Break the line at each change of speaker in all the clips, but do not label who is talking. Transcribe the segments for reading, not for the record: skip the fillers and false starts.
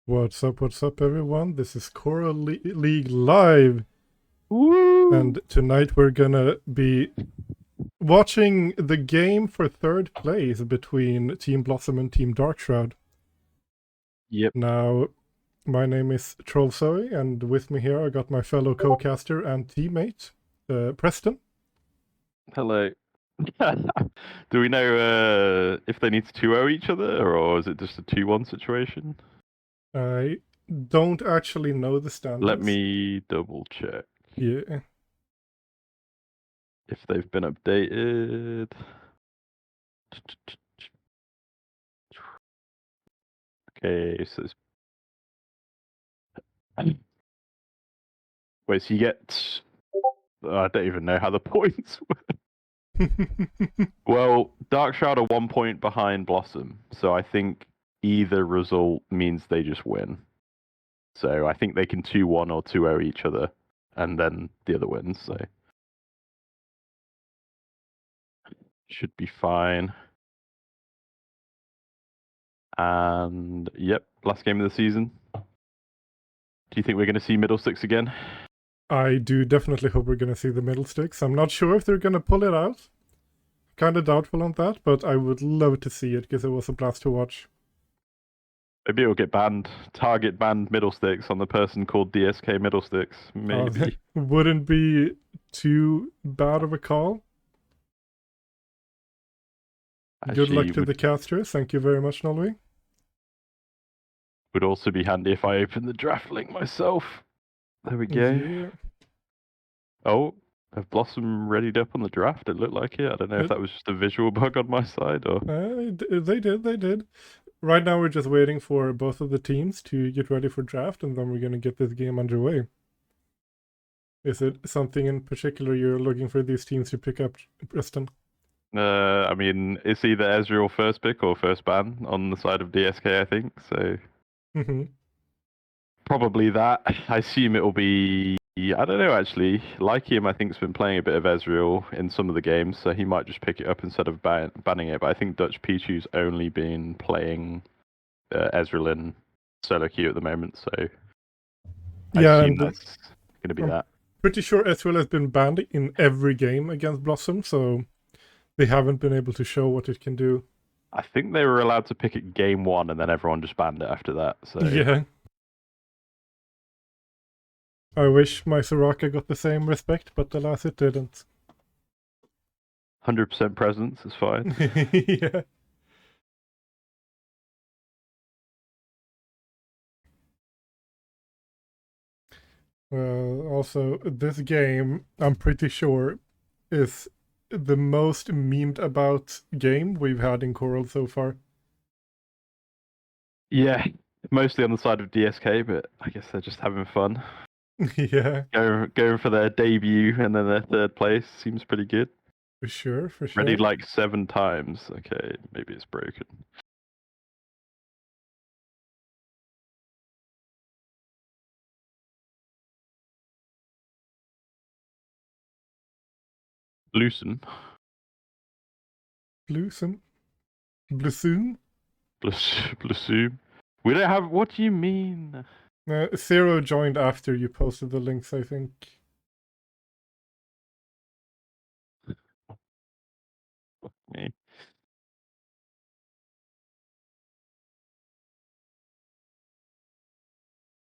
What's up, everyone? This is CoraL League Live,
Woo!
and tonight we're gonna be watching the game for third place between Team Blossom and Team Darkshroud.
Yep.
Now, my name is Troll Zoe, and with me here I got my fellow co-caster and teammate, Preston.
Hello. Do we know if they need to 2-0 each other, or is it just a 2-1 situation?
I don't actually know the standards.
Let me double check
Yeah.
if they've been updated. Okay, so wait, so you get... I don't even know how the points work. Well, Darkshroud are 1 point behind Blossom, so I think either result means they just win. So I think they can 2-1 or 2-0 each other, and then the other wins, so should be fine. And yep, last game of the season. Do you think we're going to see Middle Six again?
I do definitely hope we're gonna see the middle sticks. I'm not sure if they're gonna pull it out. Kind of doubtful on that, but I would love to see it because it was a blast to watch.
Maybe it'll get banned. Target banned Middle Sticks on the person called DSK Middle Sticks. Maybe.
Wouldn't be too bad of a call. Good luck to the casters. Thank you very much, Nolwy.
Would also be handy if I open the draft link myself. There we go.
Yeah.
Oh, have Blossom readied up on the draft? It looked like it. I don't know if that was just a visual bug on my side or.
They did. Right now we're just waiting for both of the teams to get ready for draft, and then we're gonna get this game underway. Is it something in particular you're looking for these teams to pick up, Preston?
I mean, it's either Ezreal first pick or first ban on the side of DSK, I think. So probably that. I assume it'll be. I don't know actually. Lycium, I think, has been playing a bit of Ezreal in some of the games, so he might just pick it up instead of banning it. But I think Dutch Pichu's only been playing Ezreal in solo queue at the moment, so I assume that's going to be that.
Pretty sure Ezreal has been banned in every game against Blossom, so they haven't been able to show what it can do.
I think they were allowed to pick it game one, and then everyone just banned it after that. So
yeah. I wish my Soraka got the same respect, but alas, it didn't.
100% presence is fine.
yeah. Well, also, this game, I'm pretty sure, is the most memed about game we've had in CoraL so far.
Yeah, mostly on the side of DSK, but I guess they're just having fun.
yeah.
Going for their debut and then their third place seems pretty good.
For sure.
Ready like 7 times. Okay, maybe it's broken. Bluesum.
Bluesum?
Bluesum. We don't have. What do you mean?
Zero joined after you posted the links, I think.
Me.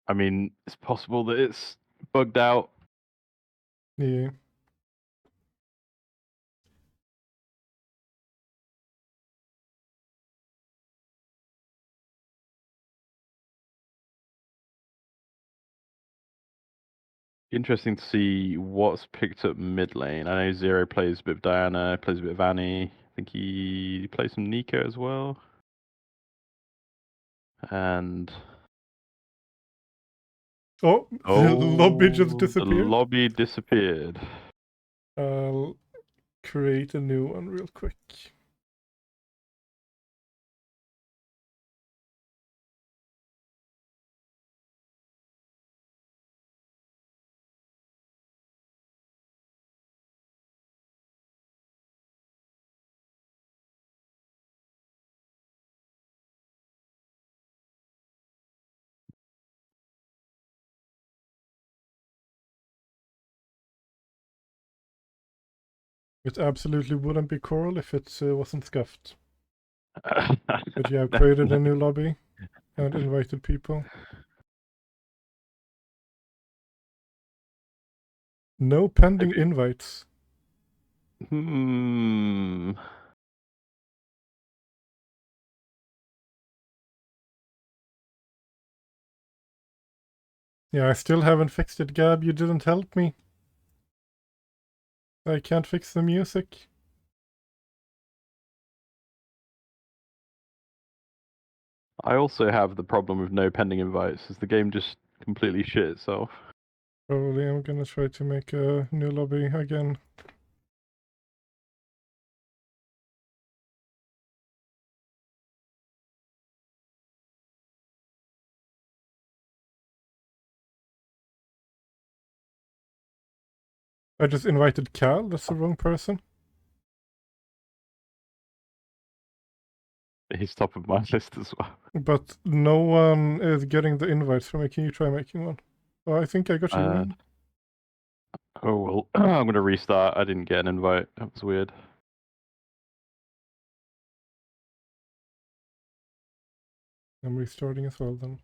I mean, it's possible that it's bugged out.
Yeah.
Interesting to see what's picked up mid lane. I know Zero plays a bit of Diana, plays a bit of Annie. I think he plays some Nico as well. And
Oh, the lobby just disappeared.
The lobby disappeared.
I'll create a new one real quick. It absolutely wouldn't be CoraL if it wasn't scuffed. But yeah, I've created a new lobby and invited people. No pending invites.
Hmm.
Yeah, I still haven't fixed it, Gab. You didn't help me. I can't fix the music.
I also have the problem with no pending invites, as the game just completely shit itself.
Probably I'm gonna try to make a new lobby again. I just invited Cal, that's the wrong person.
He's top of my list as well.
But no one is getting the invites from me. Can you try making one? Oh, I think I got you in.
Oh well, I'm gonna restart. I didn't get an invite. That was weird.
I'm restarting as well then.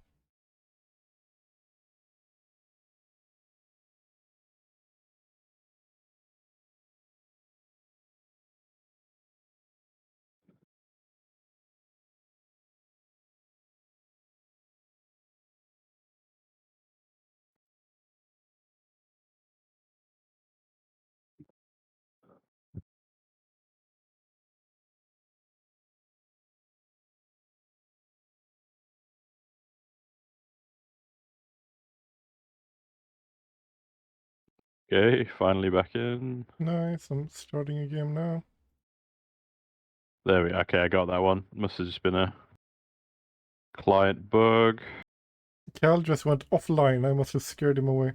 Okay, finally back in.
Nice, I'm starting a game now.
There we go. Okay, I got that one. Must have just been a client bug.
Cal just went offline. I must have scared him away.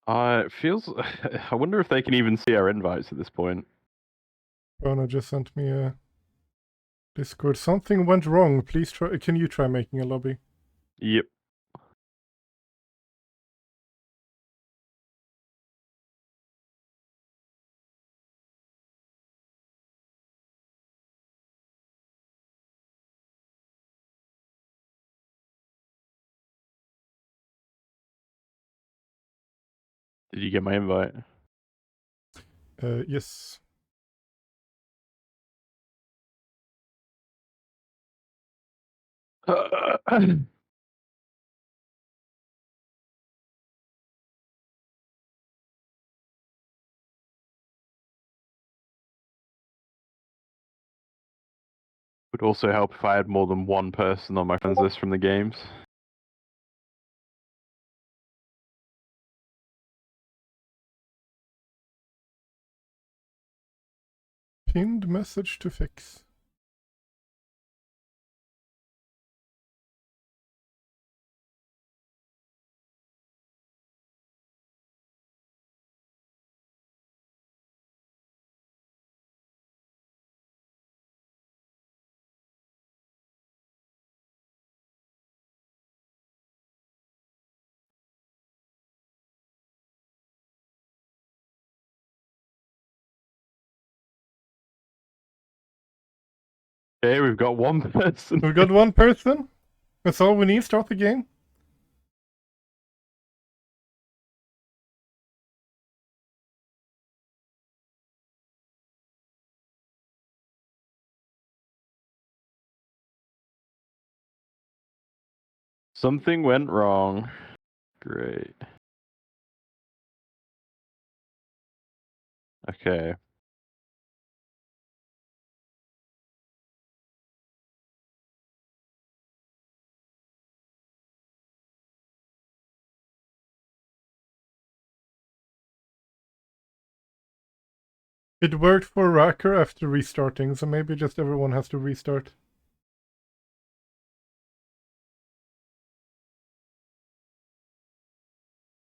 It feels. I wonder if they can even see our invites at this point.
Rona just sent me a Discord. Something went wrong. Please try. Can you try making a lobby?
Yep. Did you get my invite?
Yes.
Would also help if I had more than one person on my friends list from the games.
Pinned message to fix.
Okay, we've got one person.
We got one person. That's all we need. Start the game.
Something went wrong. Great. Okay.
It worked for Racker after restarting, so maybe just everyone has to restart.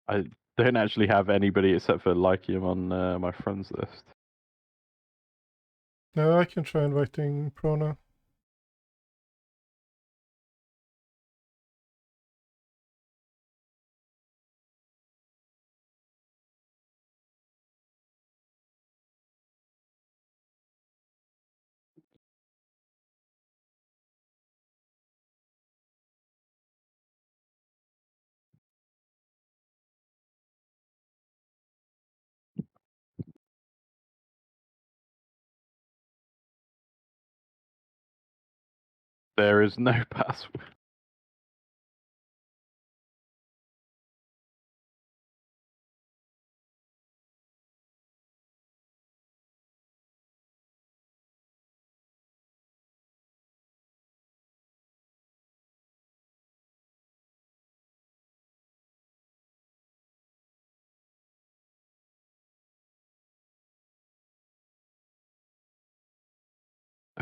I don't actually have anybody except for Lycium on my friends list.
No, I can try inviting Prona.
There is no password.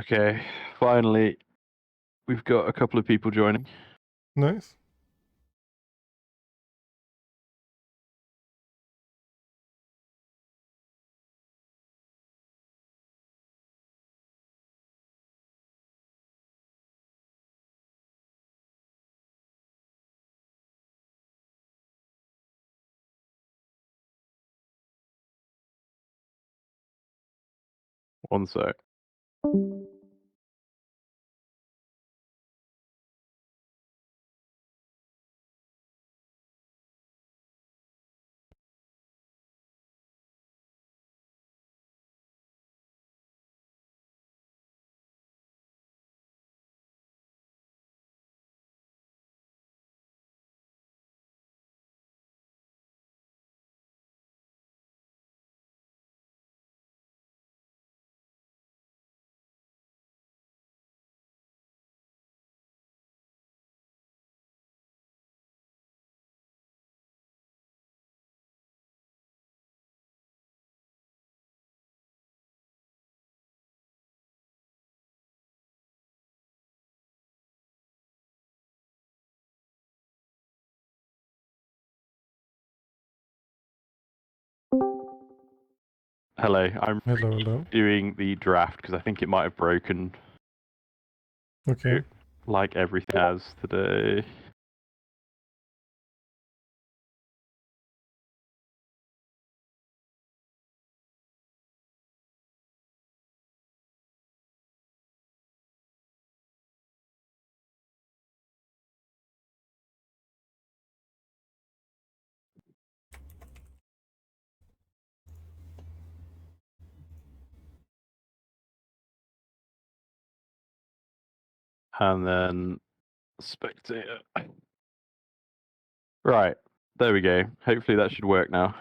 Okay, finally, we've got a couple of people joining.
Nice.
One sec. Hello, I'm
Hello.
doing the draft because I think it might have broken
Okay.
like everything has today. And then spectator. Right, there we go. Hopefully that should work now.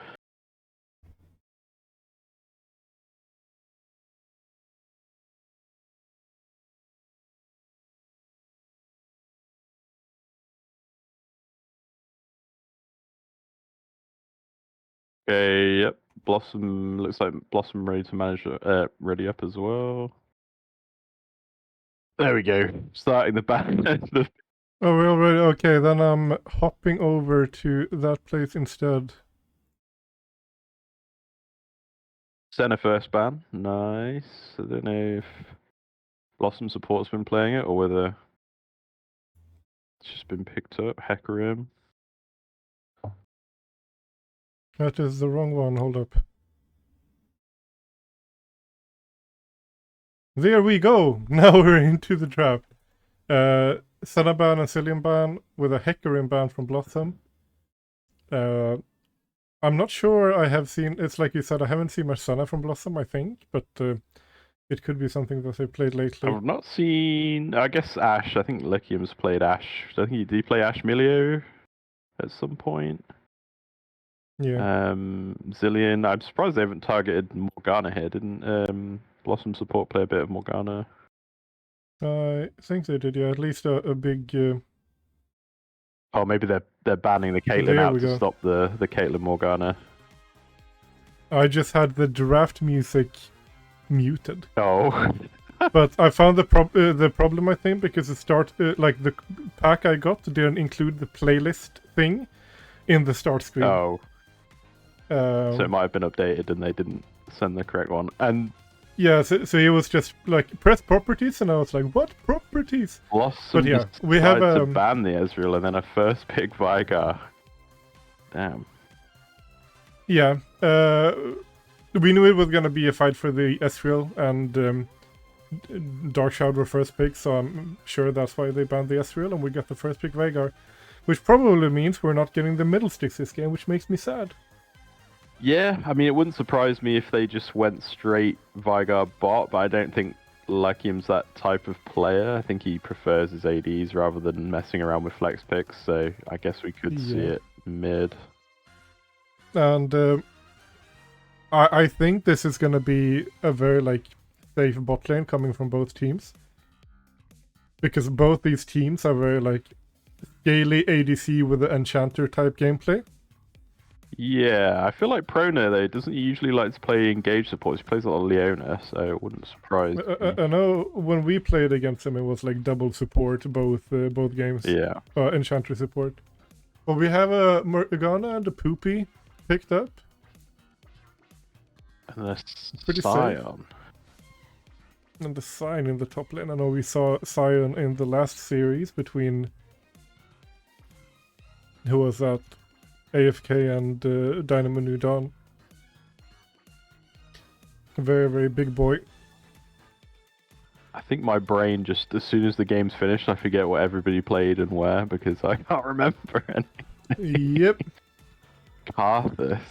Okay, yep. Blossom looks like Blossom ready to manage, ready up as well. There we go. Starting the back end of
Oh, we already. Okay, then I'm hopping over to that place instead.
center first ban. Nice. I don't know if Blossom support's been playing it or whether it's just been picked up. Hecarim.
That is the wrong one. Hold up. There we go. Now we're into the draft. Senna ban and Cillian ban with a Hecarim ban from Blossom. I'm not sure I have seen. It's like you said. I haven't seen much Senna from Blossom. I think, but it could be something that they played lately.
I've not seen. I guess Ash. I think Lycium's played Ash. I think he did play Ash Milio at some point.
Yeah.
Zillion. I'm surprised they haven't targeted Morgana here. Didn't Blossom support play a bit of Morgana?
I think they did. Yeah, at least a big.
Oh, maybe they're banning the Caitlyn
There
out
we
to
go.
stop the Caitlyn Morgana.
I just had the draft music muted.
Oh.
But I found the problem, I think, because like the pack I got didn't include the playlist thing in the start screen.
Oh. So it might have been updated and they didn't send the correct one. And
yeah, so it was just like press properties, and I was like, what properties?
Blossom
But yeah, we
decided
have
to ban the Ezreal and then a first pick Vigar. Damn.
Yeah, we knew it was gonna be a fight for the Ezreal, and Dark Shroud were first pick, so I'm sure that's why they banned the Ezreal, and we got the first pick Veigar, which probably means we're not getting the middle sticks this game, which makes me sad.
Yeah, I mean, it wouldn't surprise me if they just went straight Vigar bot, but I don't think Lakium's that type of player. I think he prefers his ADs rather than messing around with flex picks, so I guess we could see it mid.
And I think this is gonna be a very safe bot lane coming from both teams, because both these teams are very scaly ADC with the Enchanter type gameplay.
Yeah, I feel like Prona, though, doesn't he usually like to play engage supports? He plays a lot of Leona, so it wouldn't surprise me.
I know when we played against him, it was like double support both games.
Yeah.
Enchanter support. Well, we have a Morgana and a Poopy picked up.
And a
Pretty
Scion.
And the Scion in the top lane. I know we saw Scion in the last series between... Who was that? AFK and Dynamo New Dawn. A very, very big boy.
I think my brain just, as soon as the game's finished, I forget what everybody played and where, because I can't remember anything.
Yep.
Karthus.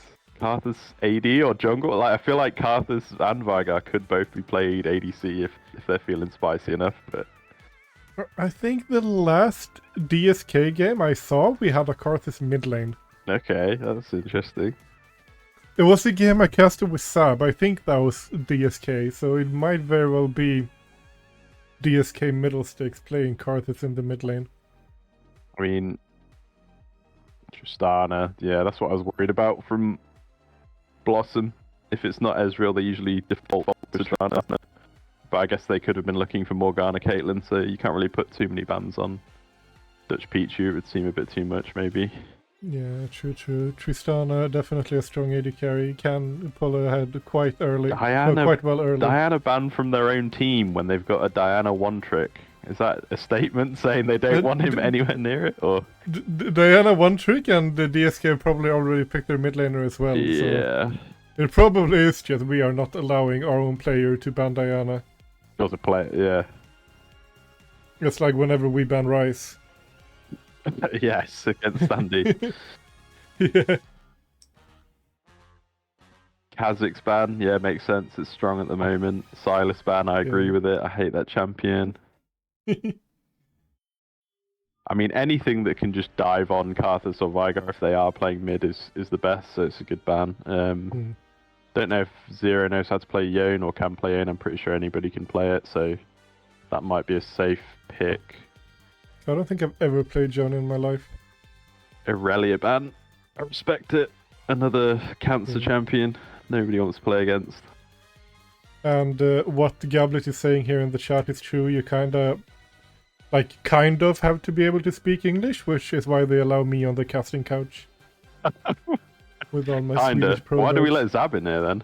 Karthus AD or jungle? I feel like Karthus and Vigar could both be played ADC if they're feeling spicy enough, but...
I think the last DSK game I saw, we had a Karthus mid lane.
Okay, that's interesting.
It was the game I casted with Sab. I think that was DSK, so it might very well be DSK middle sticks playing Karthus in the mid lane.
I mean, Tristana, yeah, that's what I was worried about from Blossom. If it's not Ezreal, they usually default to Tristana. But I guess they could have been looking for Morgana Caitlyn, so you can't really put too many bans on Dutch Pichu. It would seem a bit too much, maybe.
Yeah, true. Tristana, definitely a strong AD carry, can pull ahead quite early. Quite well early.
Diana banned from their own team when they've got a Diana one trick. Is that a statement saying they don't want him anywhere near it? Or
Diana one trick, and the DSK probably already picked their mid laner as well.
Yeah.
So it probably is just we are not allowing our own player to ban Diana.
As a player, yeah.
It's like whenever we ban Rice.
Yes, against Sandy.
Yeah.
Kha'Zix ban, yeah, makes sense. It's strong at the moment. Silas ban, I agree with it. I hate that champion. I mean, anything that can just dive on Karthus or Vigar if they are playing mid is the best, so it's a good ban. Don't know if Zero knows how to play Yone or can play Yone. I'm pretty sure anybody can play it, so that might be a safe pick.
I don't think I've ever played Yone in my life.
Irelia ban. I respect it. Another cancer champion nobody wants to play against.
And what Gablet is saying here in the chat is true. You kind of have to be able to speak English, which is why they allow me on the casting couch. With all my Swedish pro.
Why do we let Zab in here then?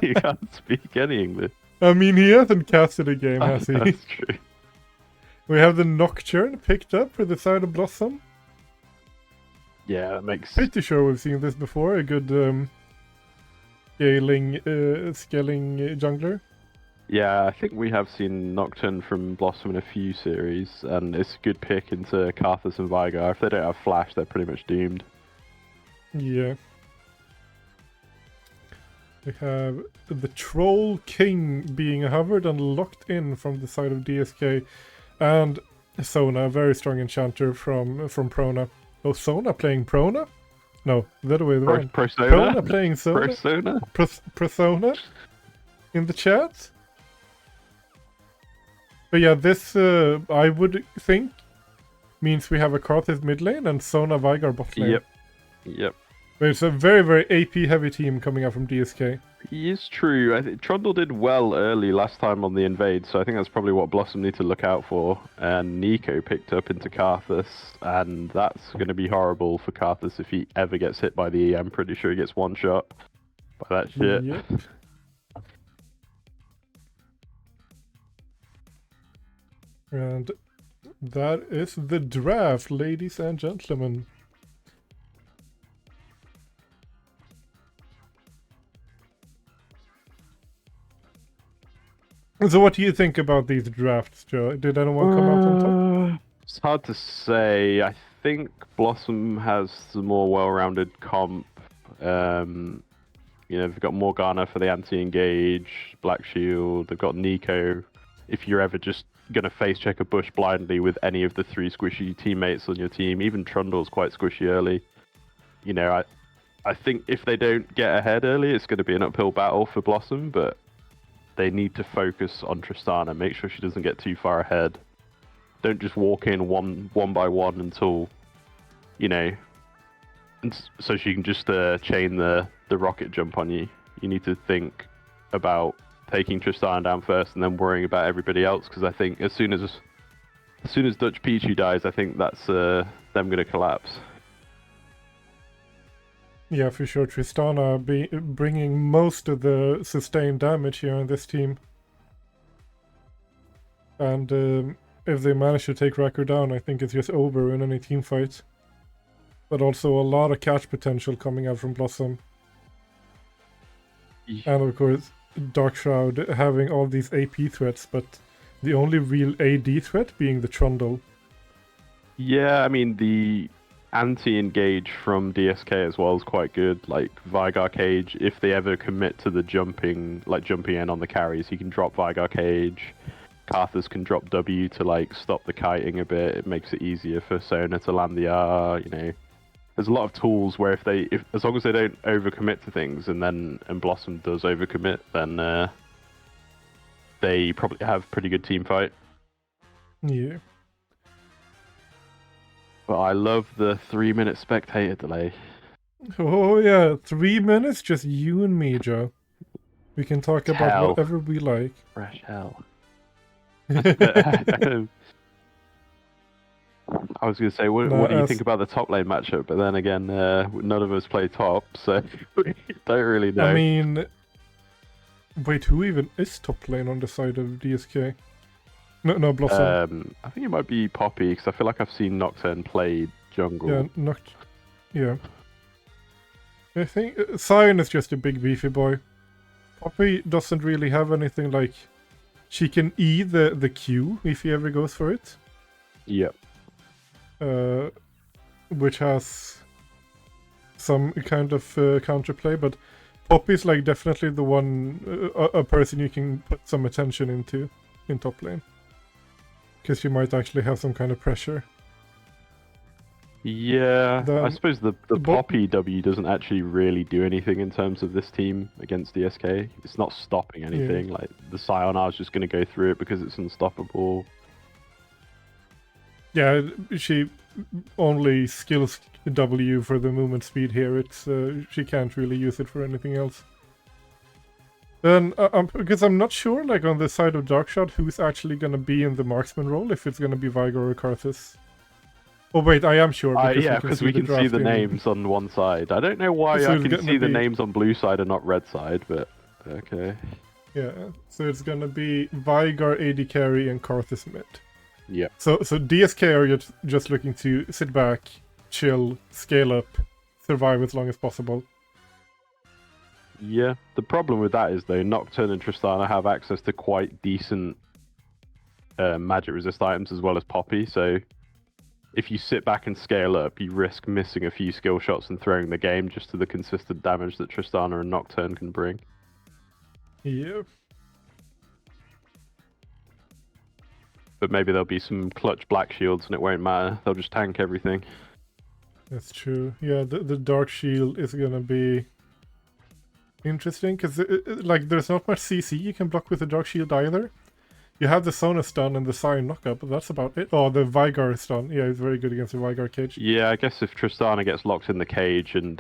You can't speak any English.
I mean, he hasn't casted a game, has he?
That's true.
We have the Nocturne picked up for the side of Blossom.
Yeah, that makes...
Pretty sure we've seen this before. A good scaling jungler.
Yeah, I think we have seen Nocturne from Blossom in a few series, and it's a good pick into Karthus and Vigar. If they don't have Flash, they're pretty much doomed.
Yeah. We have the Troll King being hovered and locked in from the side of DSK. And Sona, a very strong enchanter from Prona. Oh, Sona playing Prona? No, the other way around.
Persona?
Prona playing Sona?
Persona?
Persona? In the chat? But yeah, this, I would think, means we have a Karthus mid lane and Sona Vigar bot lane.
Yep.
But it's a very, very AP heavy team coming out from DSK.
He is true. I think Trundle did well early last time on the invade, so I think that's probably what Blossom need to look out for. And Nico picked up into Karthus, and that's going to be horrible for Karthus if he ever gets hit by the E. I'm pretty sure he gets one shot by that shit.
Yep. And that is the draft, ladies and gentlemen. So what do you think about these drafts, Joe? Did anyone come out on top?
It's hard to say. I think Blossom has the more well-rounded comp. They've got Morgana for the anti-engage, Black Shield. They've got Nico. If you're ever just gonna face check a bush blindly with any of the 3 squishy teammates on your team, even Trundle's quite squishy early. I think if they don't get ahead early, it's going to be an uphill battle for Blossom, but they need to focus on Tristana, make sure she doesn't get too far ahead. Don't just walk in one by one until, so she can just chain the rocket jump on you. You need to think about taking Tristana down first and then worrying about everybody else, because I think as soon as Dutch Pichu dies, I think that's them going to collapse.
Yeah, for sure. Tristana bringing most of the sustained damage here on this team. And if they manage to take Racker down, I think it's just over in any team fight. But also a lot of catch potential coming out from Blossom. Yeah. And of course, Darkshroud having all these AP threats, but the only real AD threat being the Trundle.
Yeah, I mean, the anti-engage from DSK as well is quite good. Like Vigar Cage, if they ever commit to the jumping in on the carries, he can drop Vigar Cage. Karthus can drop W to stop the kiting a bit. It makes it easier for Sona to land the R. There's a lot of tools where if as long as they don't overcommit to things, and Blossom does overcommit, then they probably have pretty good team fight.
Yeah.
But I love the 3-minute spectator delay.
Oh yeah, 3 minutes, just you and me, Joe. We can talk about whatever we like.
Fresh hell. I was going to say, what do you think about the top lane matchup? But then again, none of us play top, so we don't really know.
I mean, wait, who even is top lane on the side of DSK? No, Blossom.
I think it might be Poppy, because I feel like I've seen Nocturne play jungle.
Yeah, yeah. I think Sion is just a big beefy boy. Poppy doesn't really have anything like... She can E the Q if he ever goes for it.
Yep.
Which has some kind of counterplay, but Poppy's definitely the one, a person you can put some attention into in top lane. Because you might actually have some kind of pressure.
Yeah, I suppose the Poppy W doesn't actually really do anything in terms of this team against DSK. It's not stopping anything. Yeah. The Sion R is just going to go through it because it's unstoppable. Yeah,
she only skills W for the movement speed here. It's she can't really use it for anything else. Then, because I'm not sure, on the side of Darkshot, who's actually going to be in the marksman role, if it's going to be Vigar or Karthus. Oh wait, I am sure.
Because we can see the names on one side. I don't know why I can see the names on blue side and not red side, but okay.
Yeah, so it's going to be Vigar, AD carry, and Karthus mid.
Yeah.
So DSK are just looking to sit back, chill, scale up, survive as long as possible.
Yeah, the problem with that is though, Nocturne and Tristana have access to quite decent magic resist items as well as Poppy, so if you sit back and scale up, you risk missing a few skill shots and throwing the game just to the consistent damage that Tristana and Nocturne can bring.
Yeah.
But maybe there'll be some clutch black shields and it won't matter. They'll just tank everything.
That's true. Yeah, the dark shield is gonna be interesting because there's not much CC you can block with the dark shield either. You have the Sona stun and the Sion knockup, but that's about it. Oh, the Vigar stun. Yeah, it's very good against the Vigar cage.
Yeah, I guess if Tristana gets locked in the cage and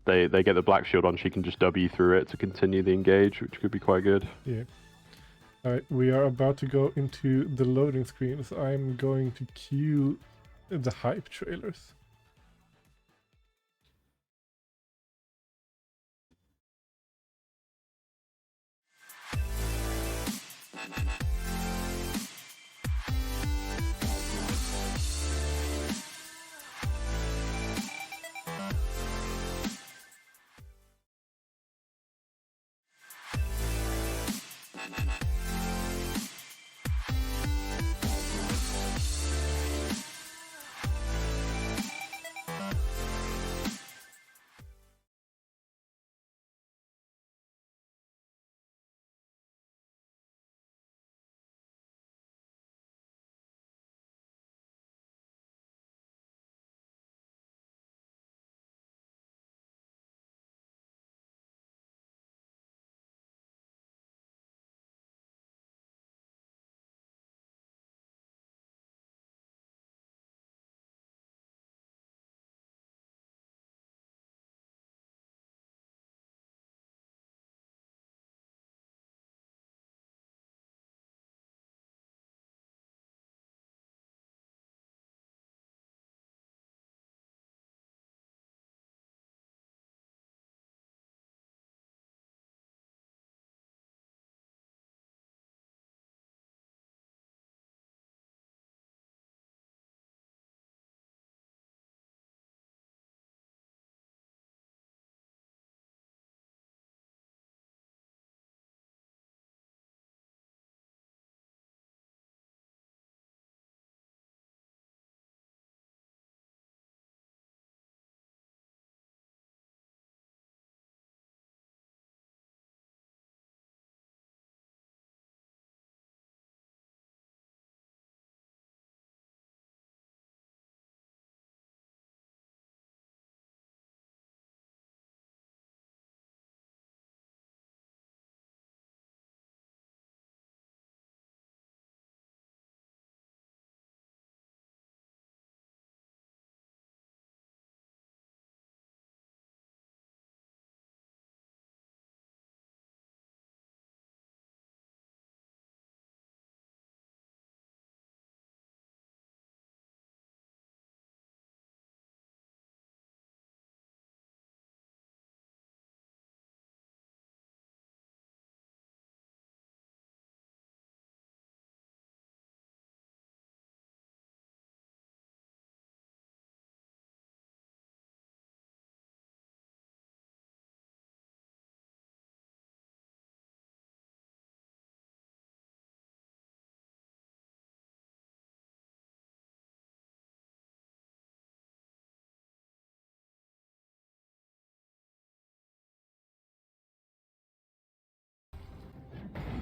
they get the black shield on, she can just W through it to continue the engage, which could be quite good.
Yeah. Alright, we are about to go into the loading screens. I'm going to cue the hype trailers.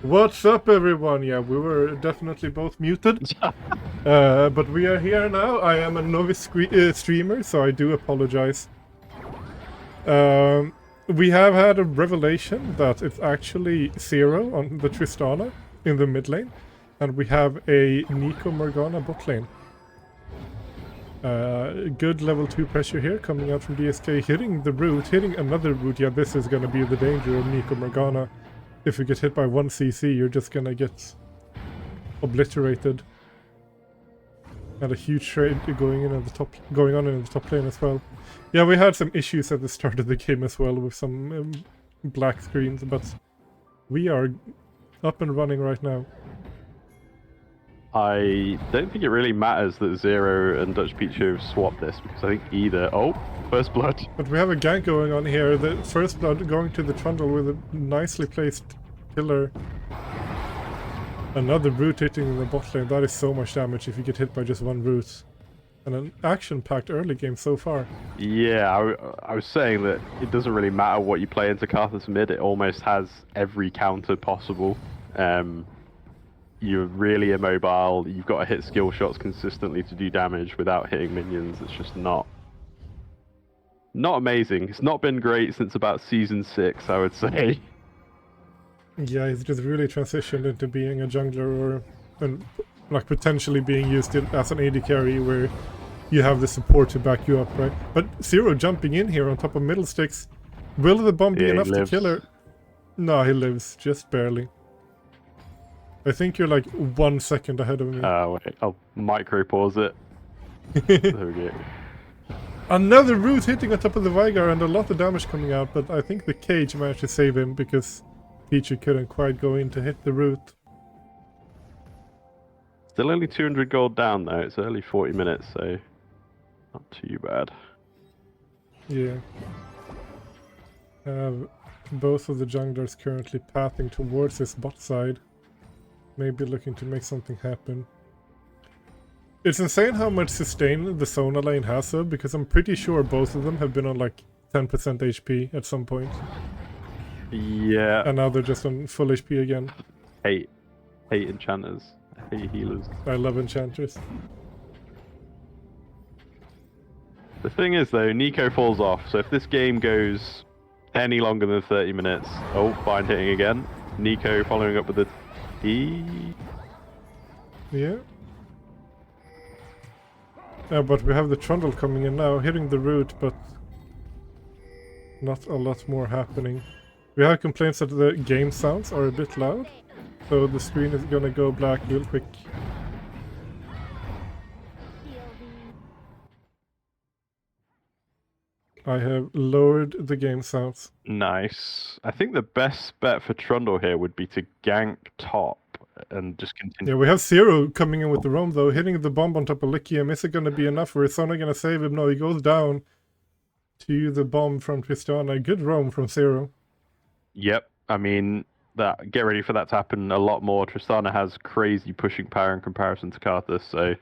What's up, everyone? Yeah, we were definitely both muted, but we are here now. I am a novice streamer, so I do apologize. We have had a revelation that it's actually Zero on the Tristana in the mid lane, and we have a Nico Morgana bot lane. Good level 2 pressure here coming out from DSK, hitting the root, hitting another root. Yeah, this is gonna be the danger of Nico Morgana. If you get hit by 1 CC, you're just gonna get obliterated. And a huge trade going on in the top lane as well. Yeah, we had some issues at the start of the game as well with some black screens, but we are up and running right now.
I don't think it really matters that Zero and Dutch Pichu have swapped this, because I think either... Oh, first blood.
But we have a gank going on here. The first blood going to the Trundle with a nicely placed pillar. Another root hitting in the bot lane. That is so much damage if you get hit by just one root. And an action-packed early game so far.
Yeah, I was saying that it doesn't really matter what you play into Karthus mid. It almost has every counter possible. You're really immobile. You've got to hit skill shots consistently to do damage without hitting minions. It's just not amazing. It's not been great since about season 6, I would say.
Yeah, he's just really transitioned into being a jungler or like potentially being used as an AD carry where you have the support to back you up, right? But Zero jumping in here on top of middle sticks. Will the bomb be
Yeah, he
enough to
lives.
kill her? No, he lives, just barely. I think you're like 1 second ahead of me.
Wait, I'll micro pause it. There we go.
Another root hitting on top of the Vigar and a lot of damage coming out, but I think the cage managed to save him because Pichu couldn't quite go in to hit the root.
Still only 200 gold down though. It's early 40 minutes, so not too bad.
Yeah. Both of the junglers currently pathing towards his bot side. Maybe looking to make something happen. It's insane how much sustain the Sona lane has though, because I'm pretty sure both of them have been on like 10% HP at some point.
Yeah.
And now they're just on full HP again.
Hate enchanters. I hate healers.
I love enchanters.
The thing is though, Nico falls off, so if this game goes any longer than 30 minutes... Oh, bind hitting again. Nico following up with the E.
Yeah. But we have the Trundle coming in now, hitting the root, but not a lot more happening. We have complaints that the game sounds are a bit loud, so the screen is gonna go black real quick. I have lowered the game sounds.
Nice. I think the best bet for Trundle here would be to gank top and just continue.
Yeah, we have Zero coming in with the roam though, hitting the bomb on top of Lycium. Is it gonna be enough, or is Sona gonna save him? No, he goes down to the bomb from Tristana. Good roam from Zero.
Yep. I mean, get ready for that to happen a lot more. Tristana has crazy pushing power in comparison to Karthus, so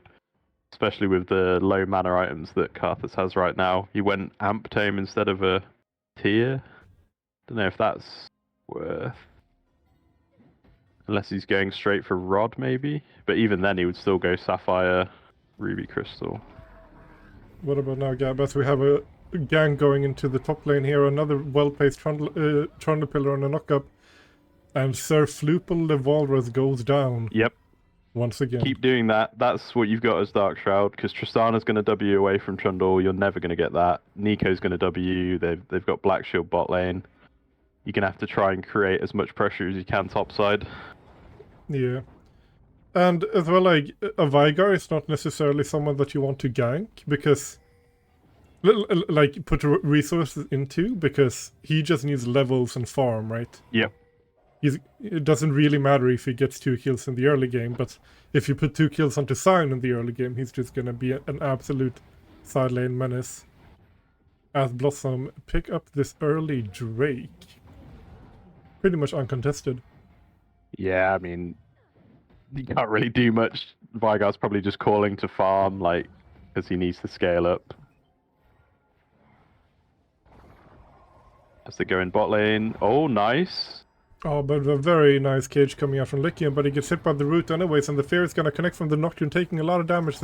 especially with the low mana items that Karthus has right now. He went Amp Tome instead of a Tier. Don't know if that's worth... Unless he's going straight for Rod, maybe. But even then, he would still go Sapphire, Ruby Crystal.
What about now, Gabas? We have a gang going into the top lane here. Another well-placed Trundle Pillar on a knock-up. And Sir Flupel the Walrus goes down.
Yep.
Once again.
Keep doing that. That's what you've got as Dark Shroud, because Tristana's going to W away from Trundle. You're never going to get that. Nico's going to W. They've got Black Shield bot lane. You're going to have to try and create as much pressure as you can topside.
Yeah. And as well, like, a Vigar is not necessarily someone that you want to gank, because... like, put resources into, because he just needs levels and farm, right?
Yep.
It doesn't really matter if he gets 2 kills in the early game, but if you put 2 kills onto Sion in the early game, he's just gonna be an absolute side lane menace. As Blossom pick up this early Drake. Pretty much uncontested.
Yeah, I mean, you can't really do much. Vigar's probably just calling to farm, like, because he needs to scale up. As they go in bot lane. Oh, nice.
Oh, but a very nice cage coming out from Lycium, but he gets hit by the root anyways, and the Fear is going to connect from the Nocturne, taking a lot of damage.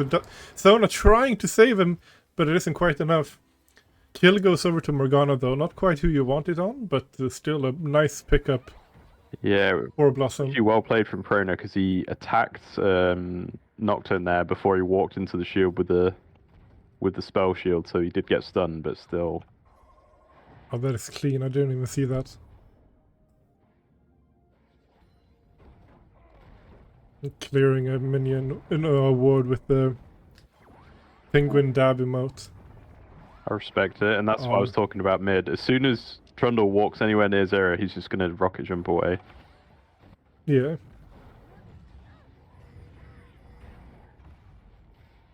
Sona trying to save him, but it isn't quite enough. Kill goes over to Morgana, though. Not quite who you want it on, but still a nice pickup.
Yeah,
for Blossom.
Well played from Prona, because he attacked Nocturne there before he walked into the shield with the spell shield, so he did get stunned, but still.
Oh, that is clean. I didn't even see that. Clearing a minion in a ward with the penguin dab emote.
I respect it, and that's what I was talking about mid. As soon as Trundle walks anywhere near Zero, he's just going to rocket jump away.
Yeah.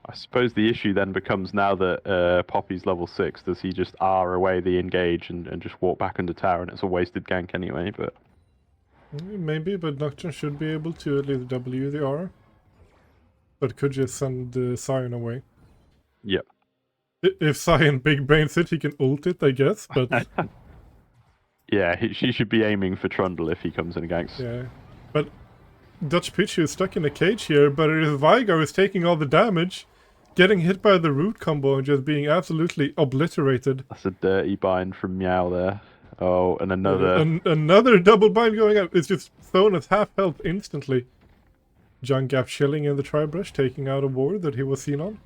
I suppose the issue then becomes now that Poppy's level 6, does he just R away the engage and just walk back into tower, and it's a wasted gank anyway, but...
Maybe, but Nocturne should be able to at least W the R. But could just send the Sion away.
Yep.
If Sion big brains it, he can ult it, I guess, but...
Yeah, she should be aiming for Trundle if he comes in and ganks.
Yeah, but Dutch Pichu is stuck in a cage here, but it is Vigar who's taking all the damage, getting hit by the root combo and just being absolutely obliterated.
That's a dirty bind from Meow there. Oh, and another...
another double bind going out. It's just thrown as half health instantly. John Gap chilling in the Tribrush, taking out a ward that he was seen on.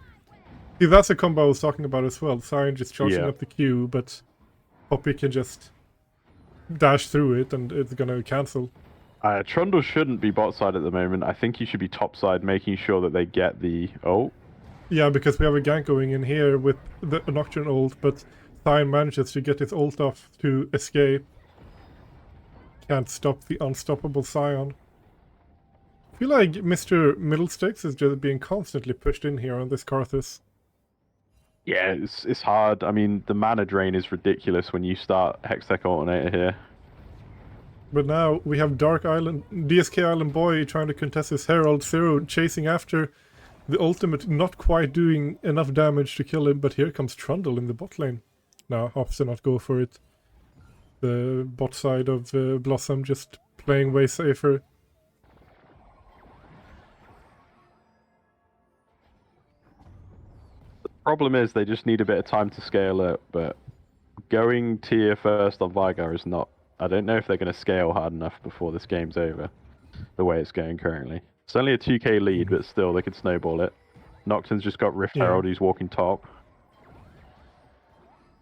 See, that's a combo I was talking about as well. Sion just charging up the Q, but Poppy can just dash through it and it's gonna cancel.
Trundle shouldn't be bot side at the moment. I think he should be top side, making sure that they get the... Oh,
Yeah, because we have a gank going in here with the Nocturne ult, but Sion manages to get his ult off to escape. Can't stop the unstoppable Sion. I feel like Mr. Middlesticks is just being constantly pushed in here on this Karthus.
yeah, it's hard. I mean, the mana drain is ridiculous when you start Hextech Alternator here.
But now we have Dark Island, DSK Island Boy trying to contest his Herald. Zero chasing after the ultimate, not quite doing enough damage to kill him, but here comes Trundle in the bot lane. Now, opts to not go for it. The bot side of Blossom just playing way safer.
The problem is they just need a bit of time to scale up, but going tier first on Vigar is not... I don't know if they're going to scale hard enough before this game's over, the way it's going currently. It's only a 2k lead, but still, they could snowball it. Nocturne's just got Rift Herald, he's walking top.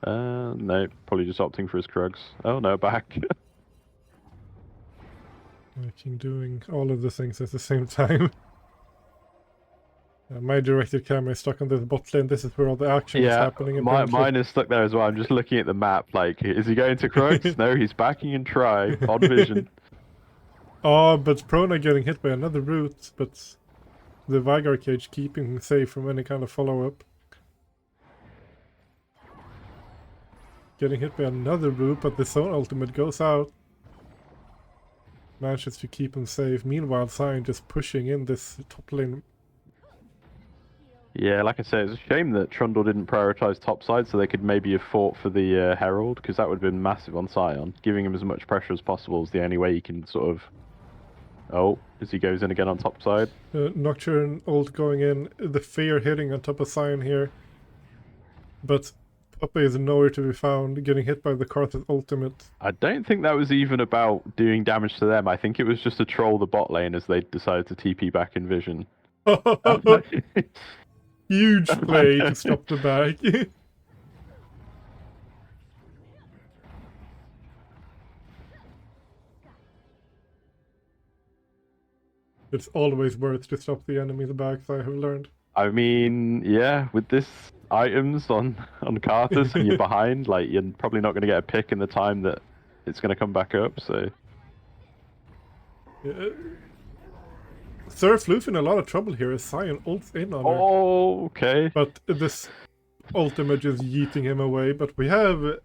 No, probably just opting for his Krugs. Oh no, back.
Making doing all of the things at the same time. My directed camera is stuck on this bot lane. This is where all the action is happening.
Mine is stuck there as well. I'm just looking at the map. Like, is he going to Krugs? No, he's backing and try on vision.
Oh, but Prona getting hit by another root, but the Vigar cage keeping him safe from any kind of follow-up. Getting hit by another root, but the Zone ultimate goes out. Manages to keep him safe. Meanwhile, Sion just pushing in this top lane.
Yeah, like I said, it's a shame that Trundle didn't prioritize top side so they could maybe have fought for the Herald, because that would have been massive on Sion. Giving him as much pressure as possible is the only way he can sort of... Oh, as he goes in again on top side.
Nocturne ult going in, the Fear hitting on top of Sion here. But Puppey is nowhere to be found, getting hit by the Karthus ultimate.
I don't think that was even about doing damage to them. I think it was just to troll the bot lane as they decided to TP back in vision.
Huge play to stop the back. It's always worth to stop the enemy's backs, I have learned.
I mean, yeah, with this items on Karthus and you're behind, like, you're probably not going to get a pick in the time that it's going to come back up, so...
Yeah. Surf Luffy in a lot of trouble here as Sion ults in on her.
Oh, okay.
But this ultimate is yeeting him away. But we have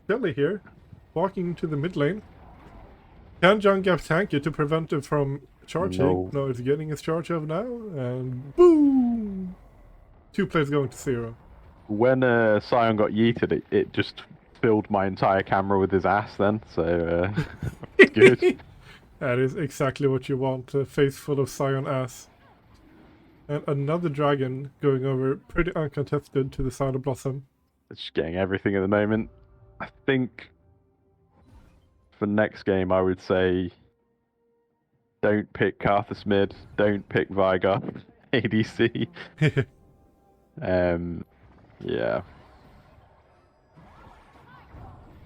Shelly here, walking to the mid lane. Can John Gap tank it to prevent him from charging? No, it's getting his charge off now, and boom! 2 plays going to 0.
When Sion got yeeted, it just filled my entire camera with his ass then, so good.
That is exactly what you want, a face full of Sion ass. And another dragon going over pretty uncontested to the side of Blossom.
It's just getting everything at the moment. I think for next game I would say don't pick Karthus mid, don't pick Vigar ADC. Yeah.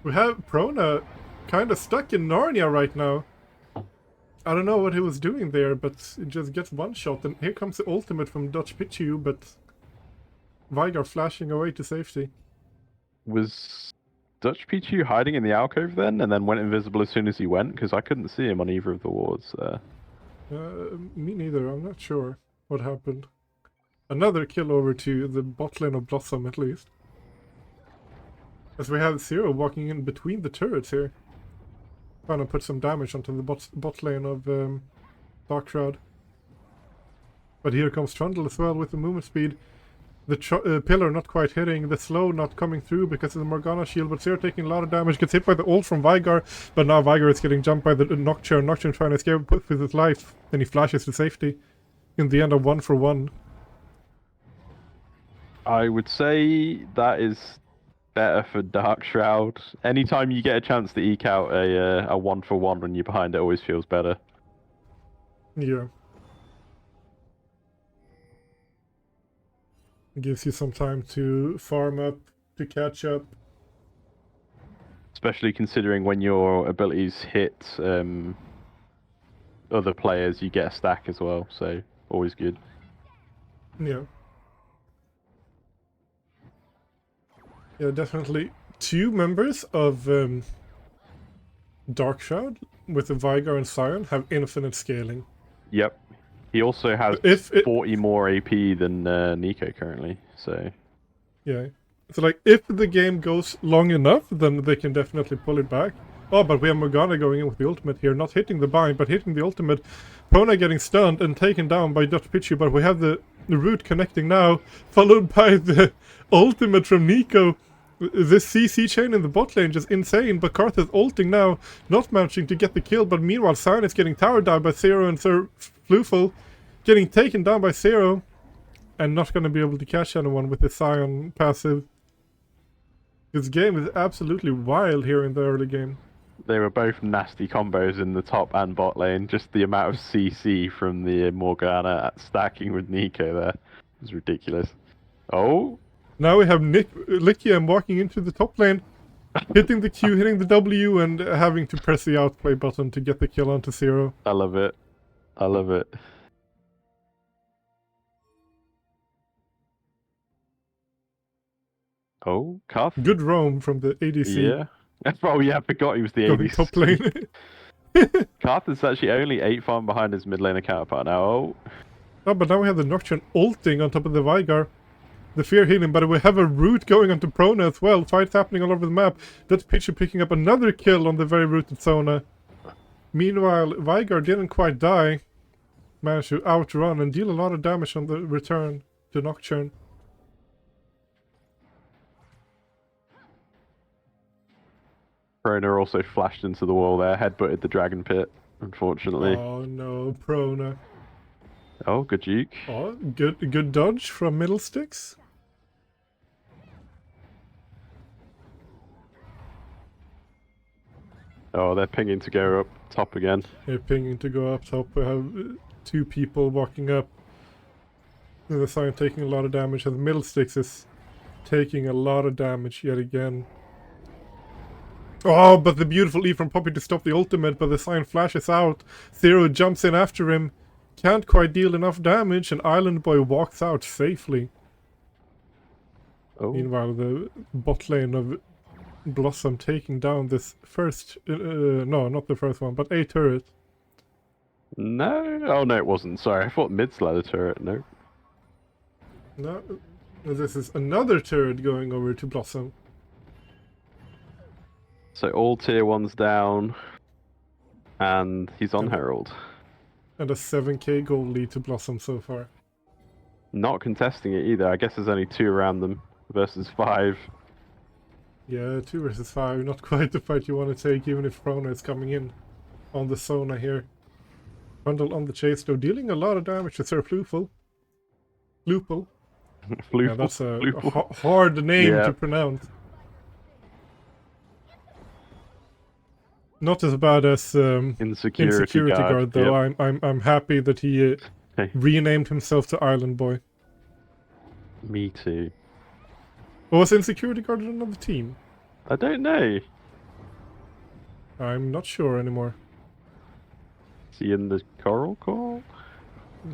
We have Prona kind of stuck in Narnia right now. I don't know what he was doing there, but it just gets one shot, and here comes the ultimate from Dutch Pichu, but Vigar flashing away to safety.
Was Dutch Pichu hiding in the alcove then, and then went invisible as soon as he went? Because I couldn't see him on either of the wards there.
Me neither, I'm not sure what happened. Another kill over to the bot lane of Blossom, at least. As we have Zero walking in between the turrets here. Trying to put some damage onto the bot lane of Dark Shroud. But here comes Trundle as well with the movement speed. The pillar not quite hitting, the slow not coming through because of the Morgana shield, but Zero taking a lot of damage, gets hit by the ult from Vigar, but now Vigar is getting jumped by the Nocturne. Nocturne trying to escape with his life, and he flashes to safety. In the end of 1-for-1.
I would say that is better for Dark Shroud. Anytime you get a chance to eke out a 1-for-1 when you're behind, it always feels better.
Yeah. It gives you some time to farm up, to catch up.
especially considering when your abilities hit other players, you get a stack as well. So always good.
Yeah. Yeah, definitely. 2 members of Dark Shroud with the Vigar and Scion have infinite scaling.
Yep. He also has
If it,
40 more AP than Nico currently. So
yeah. So like, if the game goes long enough, then they can definitely pull it back. Oh, but we have Morgana going in with the ultimate here, not hitting the bind, but hitting the ultimate. Prona getting stunned and taken down by Dutch Pichu, but we have the root connecting now, followed by the ultimate from Nico. This CC chain in the bot lane just insane, but Karth is ulting now, not managing to get the kill, but meanwhile Sion is getting tower dive by Zero and Sir Flufel, getting taken down by Zero, and not going to be able to catch anyone with the Sion passive. This game is absolutely wild here in the early game.
they were both nasty combos in the top and bot lane. Just the amount of CC from the Morgana stacking with Nico there was ridiculous. Oh,
Now we have Lycium walking into the top lane, hitting the Q, hitting the W, and having to press the outplay button to get the kill onto Zero.
I love it. I love it. Oh, Karth.
Good roam from the ADC.
Yeah. Oh yeah, I forgot he was the
Going
ADC.
top lane.
Karth is actually only 8 farm behind his mid laner counterpart now. Oh.
Oh, but now we have the Nocturne ulting on top of the Vigar. The Fear healing, but we have a root going onto Prona as well. Fights happening all over the map. That's Pichu picking up another kill on the very rooted Sona. Meanwhile, Vigar didn't quite die. Managed to outrun and deal a lot of damage on the return to Nocturne.
Prona also flashed into the wall there, headbutted the dragon pit, unfortunately.
Oh no, Prona.
Oh, good juke.
Oh, good dodge from Middlesticks.
Oh, they're pinging to go up top again.
They're pinging to go up top. We have 2 people walking up. The Sion taking a lot of damage, and Middlesticks is taking a lot of damage yet again. Oh, but the beautiful E from Poppy to stop the ultimate, but the Sion flashes out. Zero jumps in after him. Can't quite deal enough damage, and Island Boy walks out safely.
Oh.
Meanwhile, the bot lane of Blossom taking down this first... no, not the first one, but a turret.
No? Oh, no, it wasn't. Sorry, I thought mid ladder turret. No.
No, this is another turret going over to Blossom.
So all tier 1's down, and he's on Herald.
And a 7k gold lead to Blossom so far.
Not contesting it either. I guess there's only 2 around them versus 5.
Yeah, 2 versus 5. Not quite the fight you want to take, even if Prona is coming in on the Sona here. Bundle on the chase, though, dealing a lot of damage to Sir Flufel. Flupel. Yeah, that's a hard name to pronounce. Not as bad as Insecurity Guard, though. Yep. I'm happy that he renamed himself to Island Boy.
Me too.
Or was Insecurity Guard on another team?
I don't know.
I'm not sure anymore.
Is he in the CoraL call?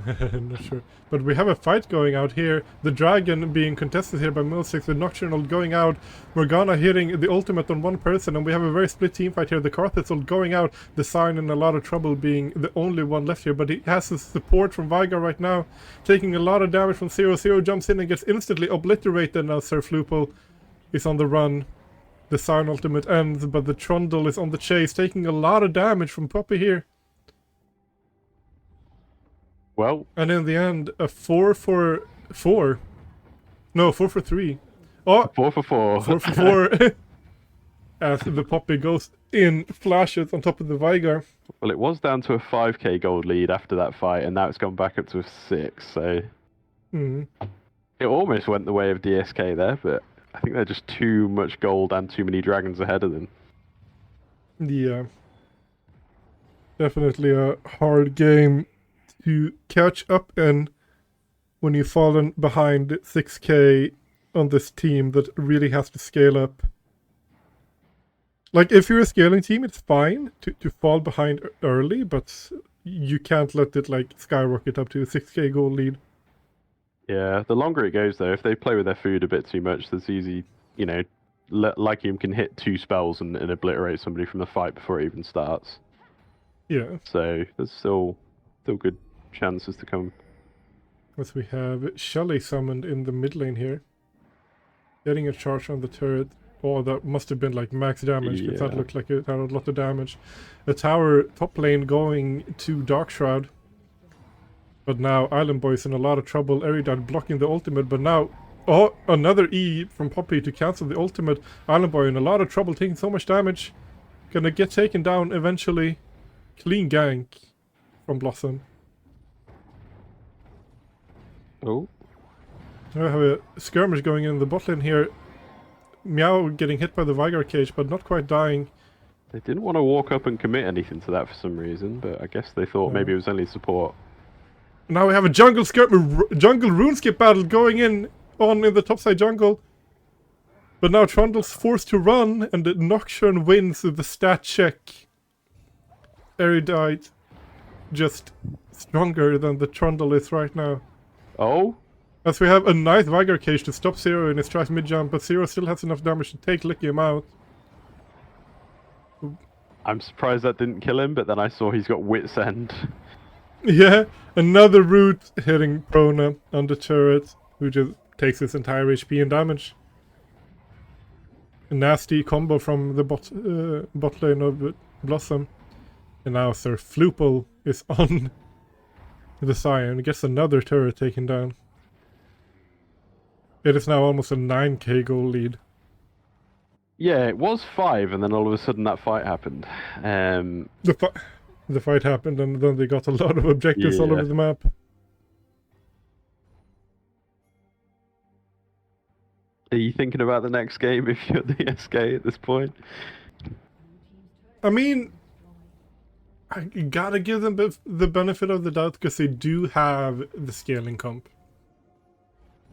Not sure. But we have a fight going out here. The dragon being contested here by Middlesticks, the Nocturnal going out, Morgana hitting the ultimate on one person, and we have a very split team fight here. The Karthitzel going out, the Sion in a lot of trouble being the only one left here, but he has the support from Vigar right now, taking a lot of damage from Zero. Zero jumps in and gets instantly obliterated. Now Sir Flupel is on the run. The Sion ultimate ends, but the Trundle is on the chase, taking a lot of damage from Poppy here.
Well,
and in the end, a 4 for 4. No, 4 for 3. Oh,
4 for 4.
4 for 4. As the Poppy goes in, flashes on top of the Vigar.
Well, it was down to a 5k gold lead after that fight, and now it's gone back up to a 6, so... It almost went the way of DSK there, but I think they're just too much gold and too many dragons ahead of them.
Yeah. Definitely a hard game to catch up in when you've fallen behind 6k on this team that really has to scale up. Like, if you're a scaling team, it's fine to fall behind early, but you can't let it, like, skyrocket up to a 6k goal lead.
Yeah, the longer it goes, though, if they play with their food a bit too much, there's easy, Lycium can hit 2 spells and obliterate somebody from the fight before it even starts.
Yeah.
So there's still good chances to come.
As we have Shelly summoned in the mid lane here. Getting a charge on the turret. Oh, that must have been like max damage, because that
Yeah.
looked like it had a lot of damage. A tower top lane going to Dark Shroud. But now Island Boy's in a lot of trouble. Eridad blocking the ultimate, but now... Oh, another E from Poppy to cancel the ultimate. Island Boy in a lot of trouble, taking so much damage. Gonna get taken down eventually. Clean gank from Blossom.
Oh.
I have a skirmish going in the bot lane here. Meow getting hit by the Vigar cage, but not quite dying.
They didn't want to walk up and commit anything to that for some reason, but I guess they thought maybe it was only support.
Now we have a jungle RuneScape battle going on in the topside jungle. But now Trundle's forced to run, and the Nocturne wins the stat check. Erudite just stronger than the Trundle is right now.
Oh?
As we have a nice Vigar cage to stop Zero in his tries mid-jump, but Zero still has enough damage to take Lycium out.
I'm surprised that didn't kill him, but then I saw he's got Wit's End.
Yeah, another root hitting Prona on the turret, who just takes his entire HP and damage. A nasty combo from the bot lane of Blossom. And now Sir Floople is on the Scion, gets another turret taken down. It is now almost a 9k goal lead.
Yeah, it was 5, and then all of a sudden that fight happened.
The fight happened, and then they got a lot of objectives all
Yeah.
over the map.
Are you thinking about the next game if you're DSK at this point?
I mean, I gotta give them the benefit of the doubt, because they do have the scaling comp.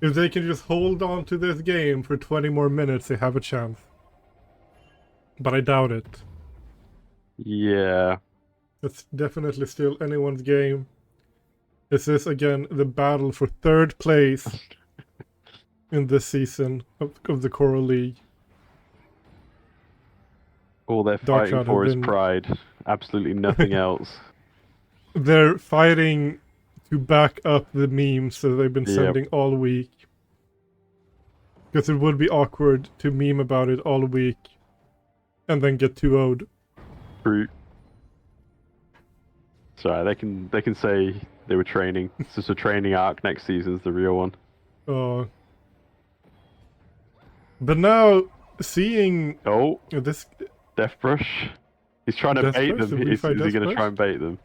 If they can just hold on to this game for 20 more minutes, they have a chance. But I doubt it.
Yeah.
It's definitely still anyone's game. This is, again, the battle for 3rd place in this season of the CoraL League.
All they're
Dark
fighting
Shroud
for
have
is
been-
pride. Absolutely nothing else.
They're fighting to back up the memes that they've been
Yep.
sending all week. Because it would be awkward to meme about it all week and then get 2-0'd.
True. Sorry, they can say they were training. It's just a training arc. Next season's the real one.
But now, seeing
Oh,
this...
Death Brush. He's trying to
Death
bait
Brush?
them.
Did we
Is
fight
he
Death
going to
Brush?
try and bait them?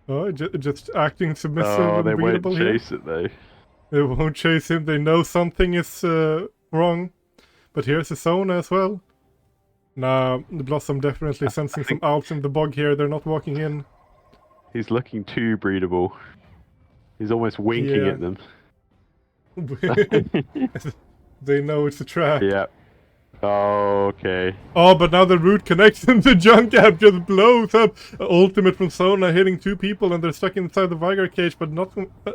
Oh, just acting submissive
Oh,
and
they won't
beatable here.
chase it though.
They won't chase him. They know something is wrong. But here's a Sona as well. Nah, the Blossom definitely sensing some Alps in the bog here. They're not walking in.
He's looking too breedable. He's almost winking
Yeah.
at them.
They know it's a trap.
Yeah. Oh, okay.
Oh, but now the root connects and the junk gap just blows up. Ultimate from Sona hitting 2 people, and they're stuck inside the Vigar cage, but not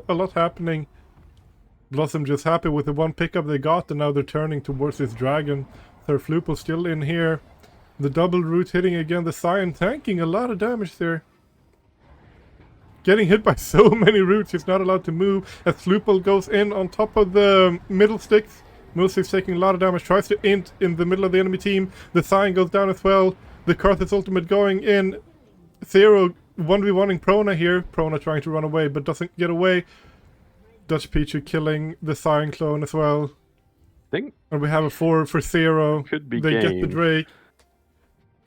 a lot happening. Blossom just happy with the one pickup they got, and now they're turning towards this dragon. Sir Floople still in here. The double root hitting again, the Scion tanking a lot of damage there. Getting hit by so many roots, he's not allowed to move. As Floople goes in on top of the middle sticks. Middlestick's taking a lot of damage, tries to int in the middle of the enemy team. The Scion goes down as well. The Karthus ultimate going in. Zero 1v1ing Prona here. Prona trying to run away, but doesn't get away. Dutch Pichu killing the Scion clone as well.
Think
And we have a 4 for Zero.
could be
They get the
game.
Drake.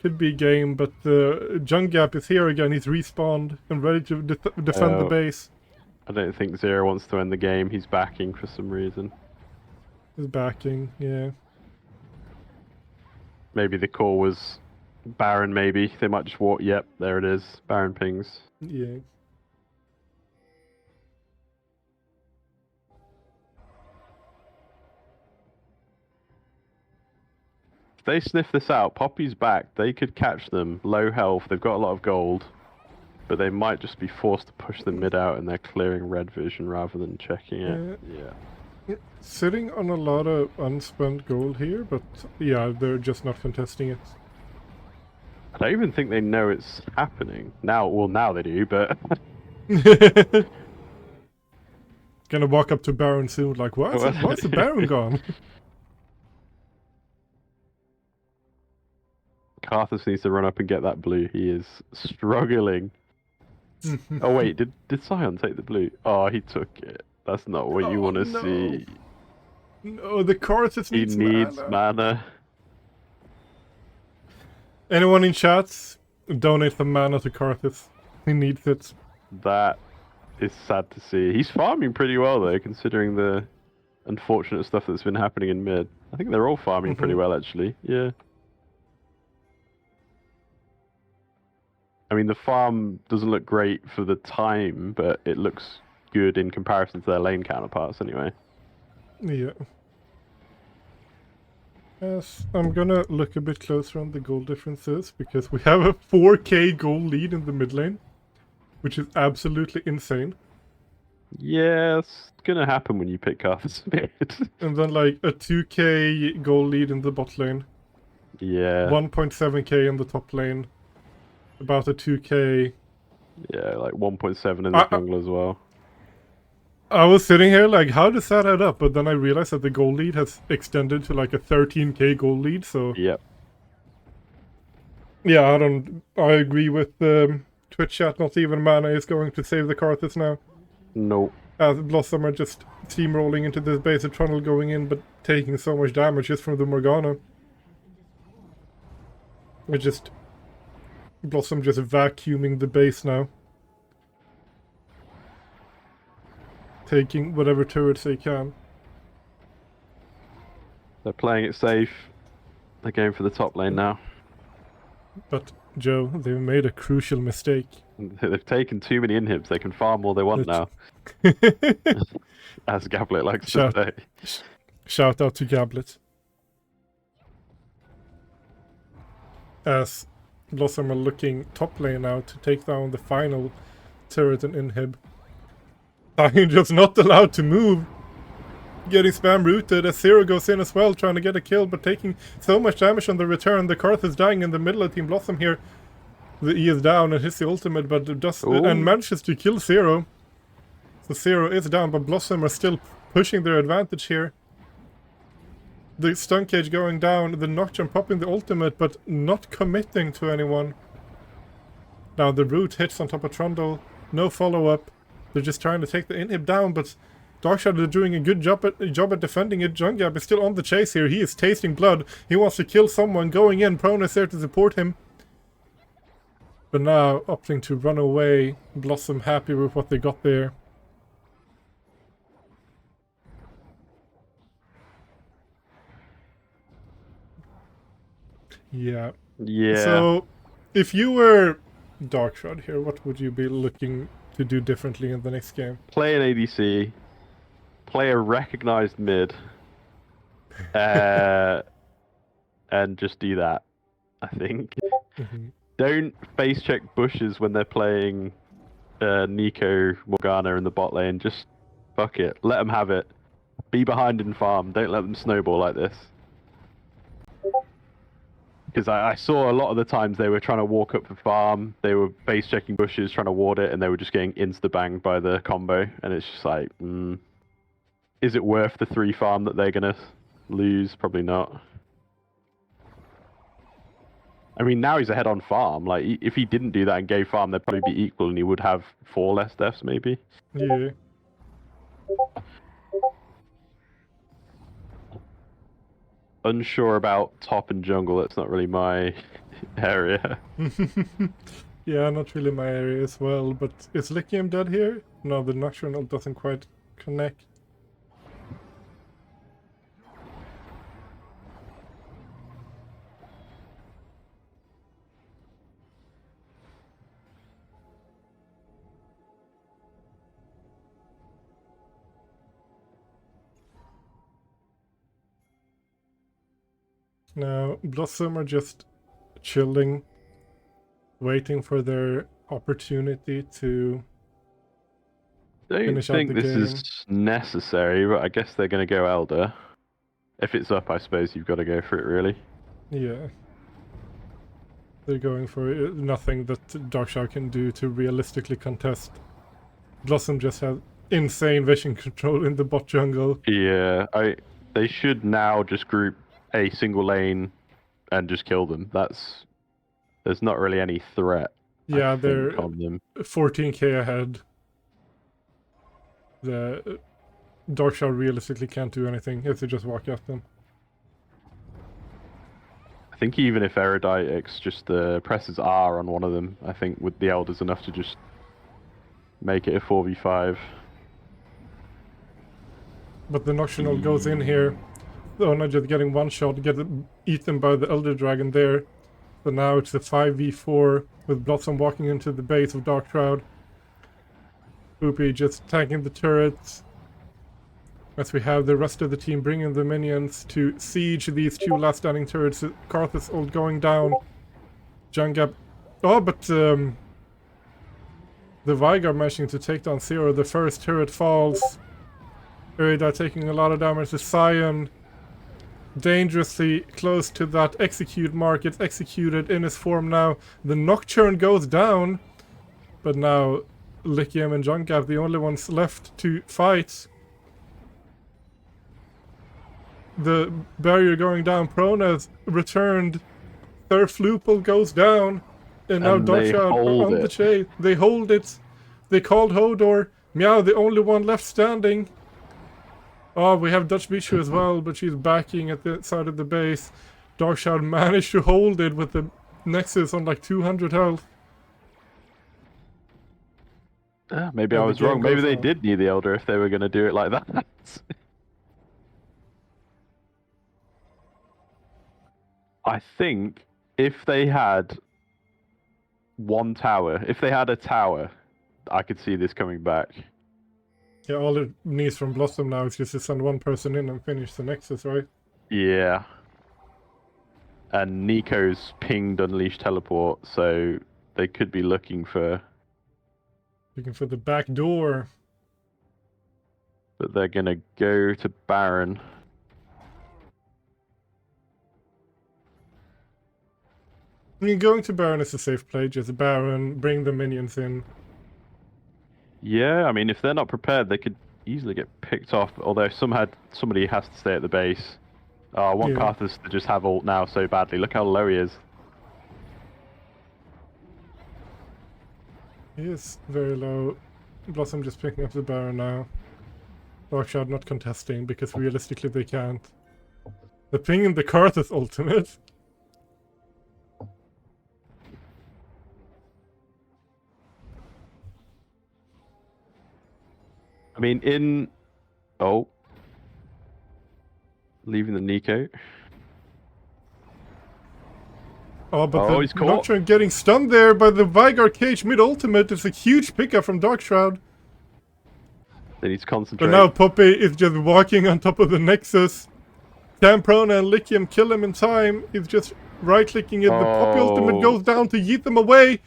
Could be game, but the Junk Gap is here again. He's respawned and ready to defend the
Oh.
base.
I don't think Zero wants to end the game. He's backing for some reason.
He's backing, yeah.
Maybe the call was Baron, maybe. They might just walk. Yep, there it is. Baron pings.
Yeah.
they sniff this out, Poppy's back. They could catch them. Low health. They've got a lot of gold. But they might just be forced to push the mid out and they're clearing red vision rather than checking it. Yeah.
Sitting on a lot of unspent gold here, but yeah, they're just not contesting it.
I don't even think they know it's happening. Now they do, but...
Gonna walk up to Baron soon, like, why is the Baron gone?
Karthus needs to run up and get that blue. He is struggling. Oh wait, did Sion take the blue? Oh, he took it. That's not what you want to see.
No, the Karthus needs mana.
He needs mana.
Anyone in chats, donate the mana to Karthus. He needs it.
That is sad to see. He's farming pretty well though, considering the unfortunate stuff that's been happening in mid. I think they're all farming pretty well actually. Yeah. I mean, the farm doesn't look great for the time, but it looks good in comparison to their lane counterparts anyway.
Yeah. Yes, I'm gonna look a bit closer on the goal differences, because we have a 4k goal lead in the mid lane, which is absolutely insane.
Yeah, it's gonna happen when you pick Karthus mid.
And then like a 2k goal lead in the bot lane.
Yeah.
1.7k in the top lane. About a 2k.
Yeah, like 1.7 in the jungle as well.
I was sitting here like, how does that add up? But then I realized that the goal lead has extended to like a 13k goal lead, so...
Yep.
Yeah, I agree with Twitch chat, not even mana is going to save the Karthus now.
No.
As Blossom are just steamrolling into this base of Trundle going in, but taking so much damage just from the Morgana. It's just... Blossom just vacuuming the base now. Taking whatever turrets they can.
They're playing it safe. They're going for the top lane now.
But, Joe, they've made a crucial mistake.
They've taken too many inhibs. They can farm all they want now. As Gablet likes to say.
Shout out to Gablet. As Blossom are looking top lane now to take down the final turret and inhib. I'm just not allowed to move. Getting spam rooted as Zero goes in as well, trying to get a kill, but taking so much damage on the return. The Karthus dying in the middle of Team Blossom here. The E is down and hits the ultimate, but does and manages to kill Zero. So Zero is down, but Blossom are still pushing their advantage here. The stun cage going down, the Nocturne popping the ultimate, but not committing to anyone. Now the root hits on top of Trundle, no follow-up. They're just trying to take the inhib down, but Darkshot is doing a good job at defending it. Jungab is still on the chase here. He is tasting blood. He wants to kill someone. Going in. Prone is there to support him. But now opting to run away. Blossom happy with what they got there. Yeah.
Yeah.
So, if you were Darkshot here, what would you be looking to do differently in the next game?
Play an ADC. Play a recognized mid. And just do that, I think. Don't face check bushes when they're playing Nico, Morgana in the bot lane. Just fuck it. Let them have it. Be behind in farm. Don't let them snowball like this. Because I saw a lot of the times they were trying to walk up for farm, they were base checking bushes, trying to ward it, and they were just getting insta-banged by the combo. And it's just like, is it worth the 3 farm that they're going to lose? Probably not. I mean, now he's ahead on farm. Like, if he didn't do that and gave farm, they'd probably be equal, and he would have 4 less deaths, maybe.
Yeah.
Unsure about top and jungle. That's not really my area.
Yeah, not really my area as well. But is Lycium dead here? No, the Nocturnal doesn't quite connect. Now, Blossom are just chilling, waiting for their opportunity to
Don't
finish out
think
the
this
game.
is necessary, but I guess they're going to go Elder. If it's up, I suppose you've got to go for it, really.
Yeah. They're going for nothing that Darkshard can do to realistically contest. Blossom just has insane vision control in the bot jungle.
Yeah, they should now just group a single lane and just kill them. There's not really any threat.
Yeah,
I think
they're
on them.
14k ahead. The Darkshard realistically can't do anything if they just walk at them.
I think even if Eruditix just presses R on one of them, I think with the Elders enough to just make it a 4v5.
But the Nocturnal goes in here. Oh, not just getting one shot, get eaten by the Elder Dragon there. So now it's a 5v4 with Blossom walking into the base of Dark Shroud. Poopy just tanking the turrets. As we have the rest of the team bringing the minions to siege these two last standing turrets. Karth is all going down. Jungap. Oh, but the Veigar managing to take down Zero. The first turret falls. Erida taking a lot of damage to Sion. Dangerously close to that execute mark. It's executed in his form now. The Nocturne goes down. But now Lycium and Jungap, the only ones left to fight. The barrier going down. Prona's returned. Their Flupel goes down. And now Darkshard are on the chase. They hold it. They called Hodor. Meow, the only one left standing. Oh, we have Dutch Bichu as well, but she's backing at the side of the base. Darkshard managed to hold it with the Nexus on like 200 health.
Maybe I was wrong. Maybe they did need the Elder if they were going to do it like that. I think if they had one tower, if they had a tower, I could see this coming back.
Yeah, all it needs from Blossom now is just to send one person in and finish the Nexus, right?
Yeah. And Nico's pinged Unleashed Teleport, so they could be looking for
the back door.
But they're going to go to Baron.
I mean, going to Baron is a safe play. Just Baron, bring the minions in.
Yeah, I mean, if they're not prepared, they could easily get picked off. Although somebody has to stay at the base. Oh, I want Karthus to just have ult now so badly. Look how low he is.
He is very low. Blossom just picking up the Baron now. Darkshard not contesting because realistically they can't. The ping in the Karthus ultimate.
I mean, leaving the Nico.
Oh, but
he's
the
caught.
Nocturne getting stunned there by the Veigar Cage mid-ultimate. It's a huge pickup from Darkshroud.
They need to concentrate.
But now Poppy is just walking on top of the Nexus. Can Prona and Lycium kill him in time? He's just right-clicking it. The Poppy ultimate goes down to yeet them away.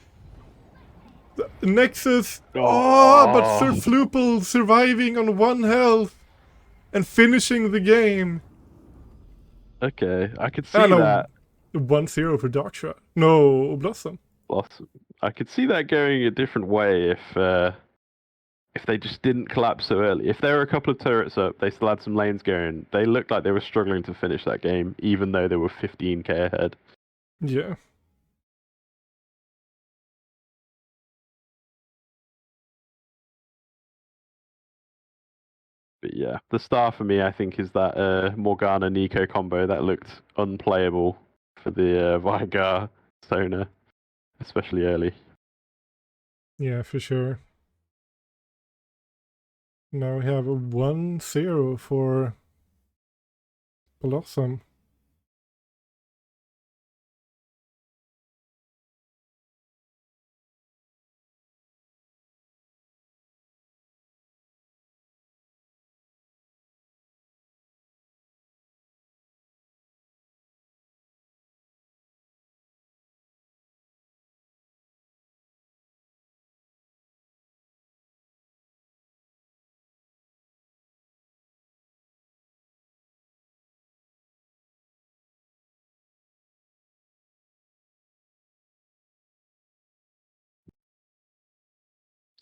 The Nexus. But Sir Flupel surviving on 1 health and finishing the game.
Okay, I could see that.
1-0 for Darkshroud. No, Blossom.
I could see that going a different way if they just didn't collapse so early. If there were a couple of turrets up, they still had some lanes going. They looked like they were struggling to finish that game, even though they were 15k ahead.
Yeah.
But yeah, the star for me, I think, is that Morgana-Nico combo that looked unplayable for the Veigar Sona, especially early.
Yeah, for sure. Now we have a 1-0 for Blossom.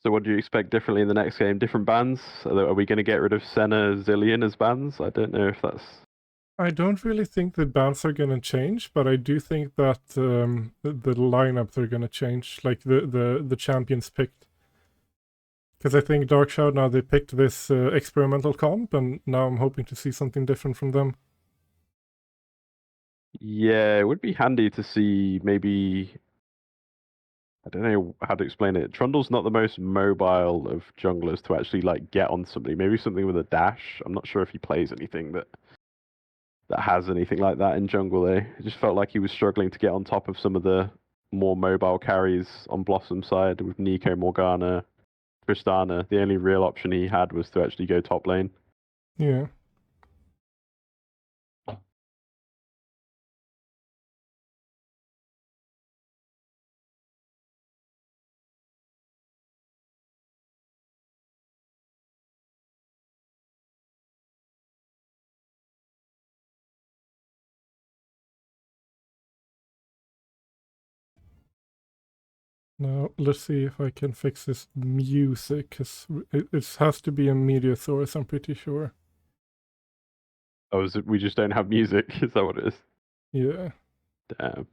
So what do you expect differently in the next game? Different bans? Are we going to get rid of Senna, Zillion as bans? I don't know if that's...
I don't really think the bans are gonna change, but I do think that the lineups are gonna change, like the champions picked. Because I think Dark Shroud now they picked this experimental comp, and now I'm hoping to see something different from them.
Yeah, it would be handy to see maybe... I don't know how to explain it. Trundle's not the most mobile of junglers to actually like get on somebody. Maybe something with a dash. I'm not sure if he plays anything that has anything like that in jungle though. It just felt like he was struggling to get on top of some of the more mobile carries on Blossom's side with Nico, Morgana, Tristana. The only real option he had was to actually go top lane.
Yeah. Now let's see if I can fix this music, because it has to be a Meteosaurus, I'm pretty sure.
Oh, is it, we just don't have music? Is that what it is?
Yeah.
Damn.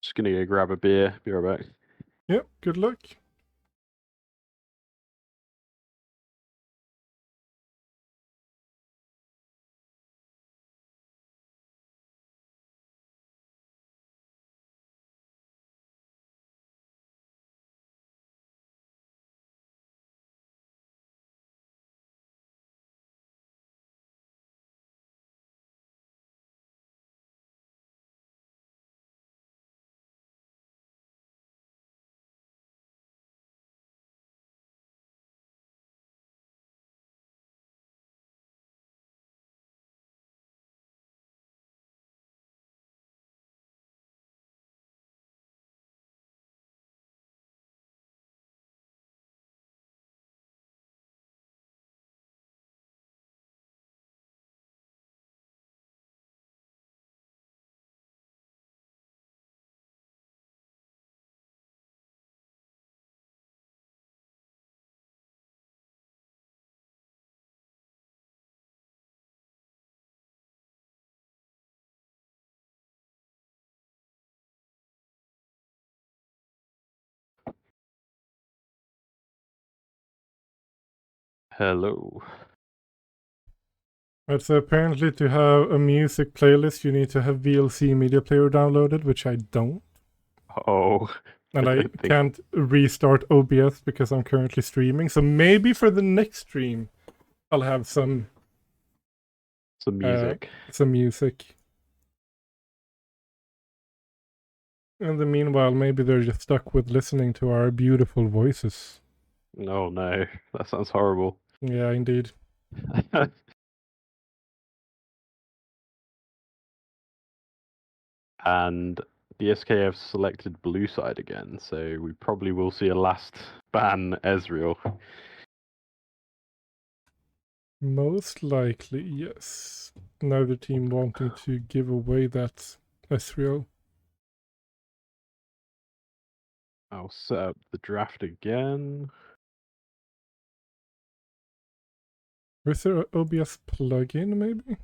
Just gonna go grab a beer. Be right back.
Yep, good luck.
Hello.
Right, so apparently to have a music playlist, you need to have VLC Media Player downloaded, which I don't.
Oh,
And
I
I
don't think
can't restart OBS because I'm currently streaming. So maybe for the next stream, I'll have
some music.
some music. In the meanwhile, maybe they're just stuck with listening to our beautiful voices.
Oh no, that sounds horrible.
Yeah, indeed.
And DSK have selected blue side again, so we probably will see a last ban Ezreal.
Most likely, yes. Neither team wanting to give away that Ezreal.
I'll set up the draft again.
Is there an OBS plugin, maybe?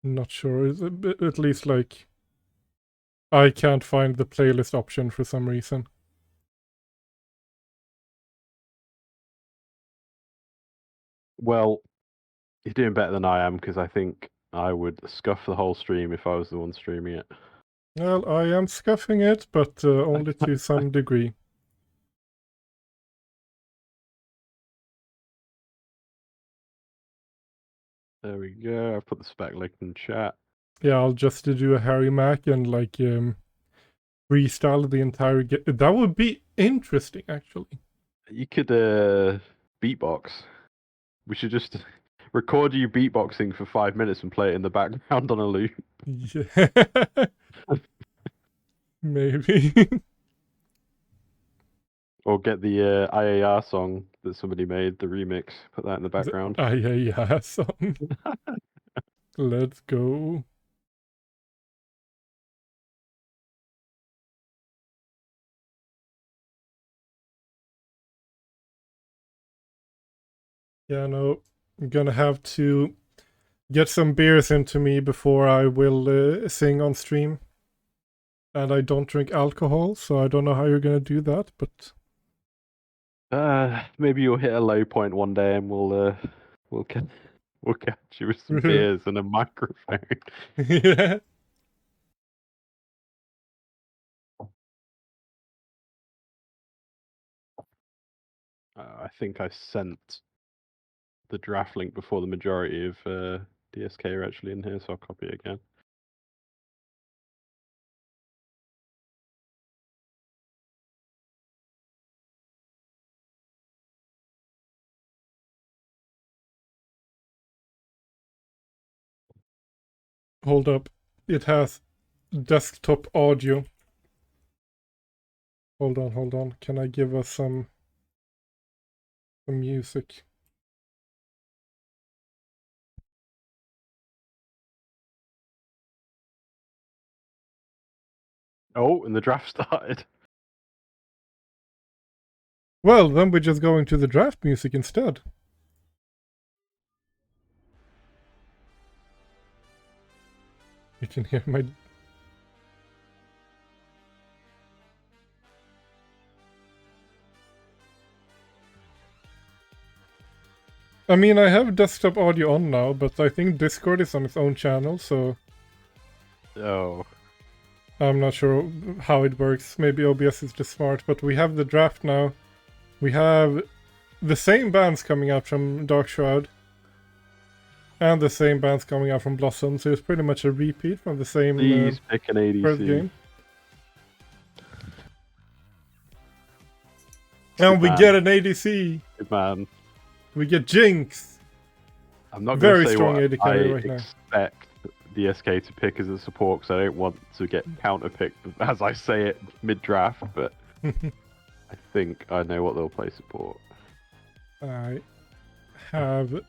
Not sure. It's a bit, at least like I can't find the playlist option for some reason.
Well, you're doing better than I am because I think I would scuff the whole stream if I was the one streaming it.
Well, I am scuffing it, but only to some degree.
There we go. I put the spec link in chat.
Yeah, I'll just do a Harry Mac and like restyle the entire game. That would be interesting, actually.
You could beatbox. We should just record you beatboxing for 5 minutes and play it in the background on a loop.
Yeah, maybe.
Or get the IAR song that somebody made, the remix. Put that in the background.
Yeah, song. Let's go. Yeah, no, I'm gonna have to get some beers into me before I will sing on stream. And I don't drink alcohol, so I don't know how you're gonna do that, but
Maybe you'll hit a low point one day, and we'll catch you with some beers and a microphone.
yeah.
I think I sent the draft link before the majority of DSK are actually in here, so I'll copy it again.
Hold up. It has desktop audio. Hold on. Can I give us some music?
Oh, and the draft started.
Well, then we're just going to the draft music instead. You can hear my... I mean, I have desktop audio on now, but I think Discord is on its own channel, so
Oh.
I'm not sure how it works. Maybe OBS is just smart, but we have the draft now. We have the same bands coming out from Dark Shroud, and the same bands coming out from Blossom, so it's pretty much a repeat from the same
Please pick an
first
ADC.
game. And we get an ADC.
Good man.
We get Jinx.
I'm not going
Very
to say
strong
what
AD
I
carry right now.
expect DSK to pick as a support, because I don't want to get counter-picked as I say it mid-draft, but I think I know what they'll play support.
I have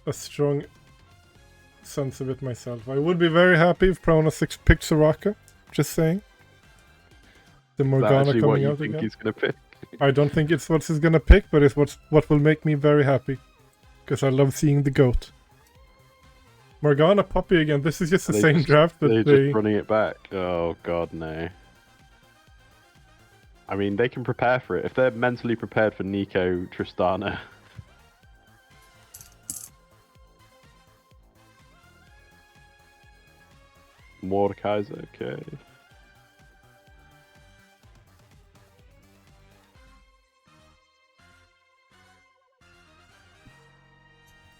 a strong sense of it myself. I would be very happy if Prona 6 picked Soraka. Just saying. The Morgana
what
coming
you
out
think
again.
he's going to pick?
I don't think it's what he's gonna pick, but it's what will make me very happy. Because I love seeing the GOAT. Morgana Poppy again. This is just the same draft that
they're just running it back. Oh god, no. I mean, they can prepare for it. If they're mentally prepared for Nico, Tristana. Mordekaiser, okay.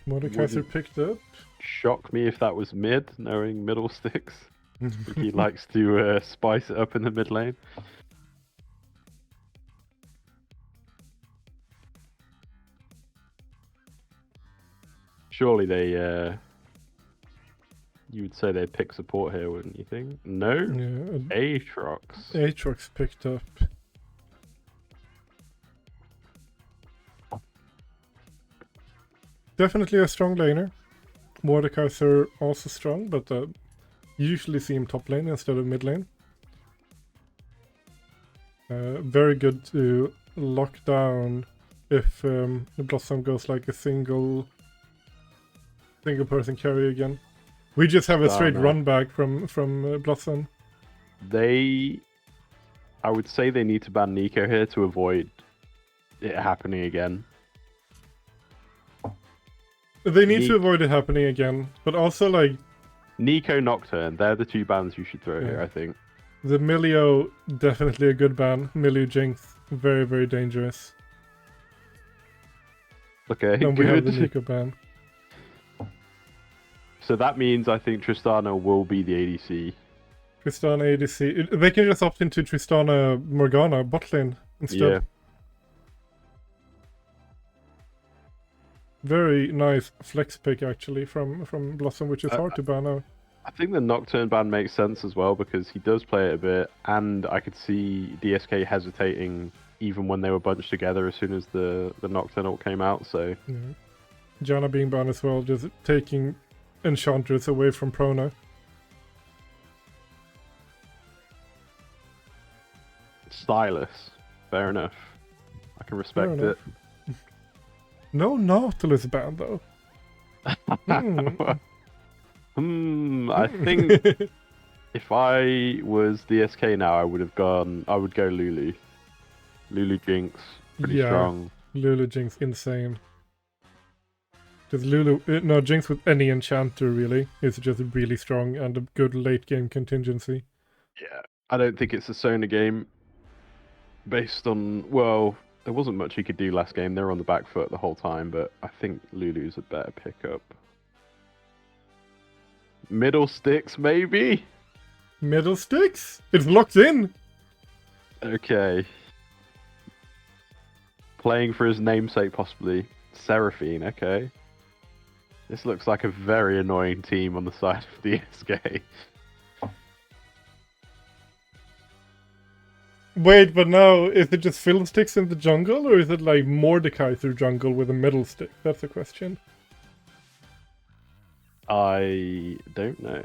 Mordekaiser picked up.
Shock me if that was mid, knowing middle sticks. He likes to spice it up in the mid lane. Surely they, you would say they'd pick support here, wouldn't you think? No?
Yeah,
Aatrox.
Aatrox picked up. Definitely a strong laner. Mordekaiser also strong, but usually see him top lane instead of mid lane. Very good to lock down if the Blossom goes like a single person carry again. We just have a straight run back from Blossom.
I would say they need to ban Nico here to avoid it happening again.
They need to avoid it happening again, but also like
Nico, Nocturne, they're the two bans you should throw here, I think.
The Milio, definitely a good ban. Milio Jinx, very, very dangerous.
Okay,
then we have the Nico ban.
So that means I think Tristana will be the ADC.
Tristana ADC. They can just opt into Tristana Morgana bot lane instead. Yeah. Very nice flex pick actually from Blossom, which is hard to ban out.
I think the Nocturne ban makes sense as well because he does play it a bit, and I could see DSK hesitating even when they were bunched together as soon as the Nocturne came out. So
Yeah. Janna being banned as well, just taking Enchantress away from Prona.
stylus, fair enough. I can respect
Fair
it.
No Nautilus ban though.
I think if I was DSK now, I would go Lulu. Lulu Jinx, pretty strong.
Lulu Jinx, insane. Just Jinx with any enchanter really is just really strong and a good late game contingency.
Yeah, I don't think it's a Sona game. Based on, well, there wasn't much he could do last game. They were on the back foot the whole time, but I think Lulu's a better pickup. Middle sticks, maybe?
Middle sticks? It's locked in!
Okay. Playing for his namesake, possibly. Seraphine, okay. This looks like a very annoying team on the side of DSK.
Wait, but now, is it just Fiddlesticks in the jungle, or is it like Mordecai through jungle with a middle stick? That's the question.
I don't know.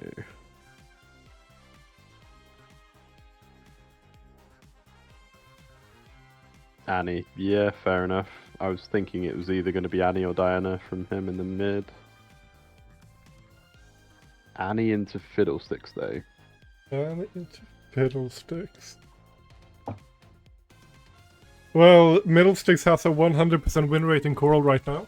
Annie. Yeah, fair enough. I was thinking it was either going to be Annie or Diana from him in the mid. Annie into Fiddlesticks, though.
Annie into Fiddlesticks. Well, Middlesticks has a 100% win rate in CoraL right now.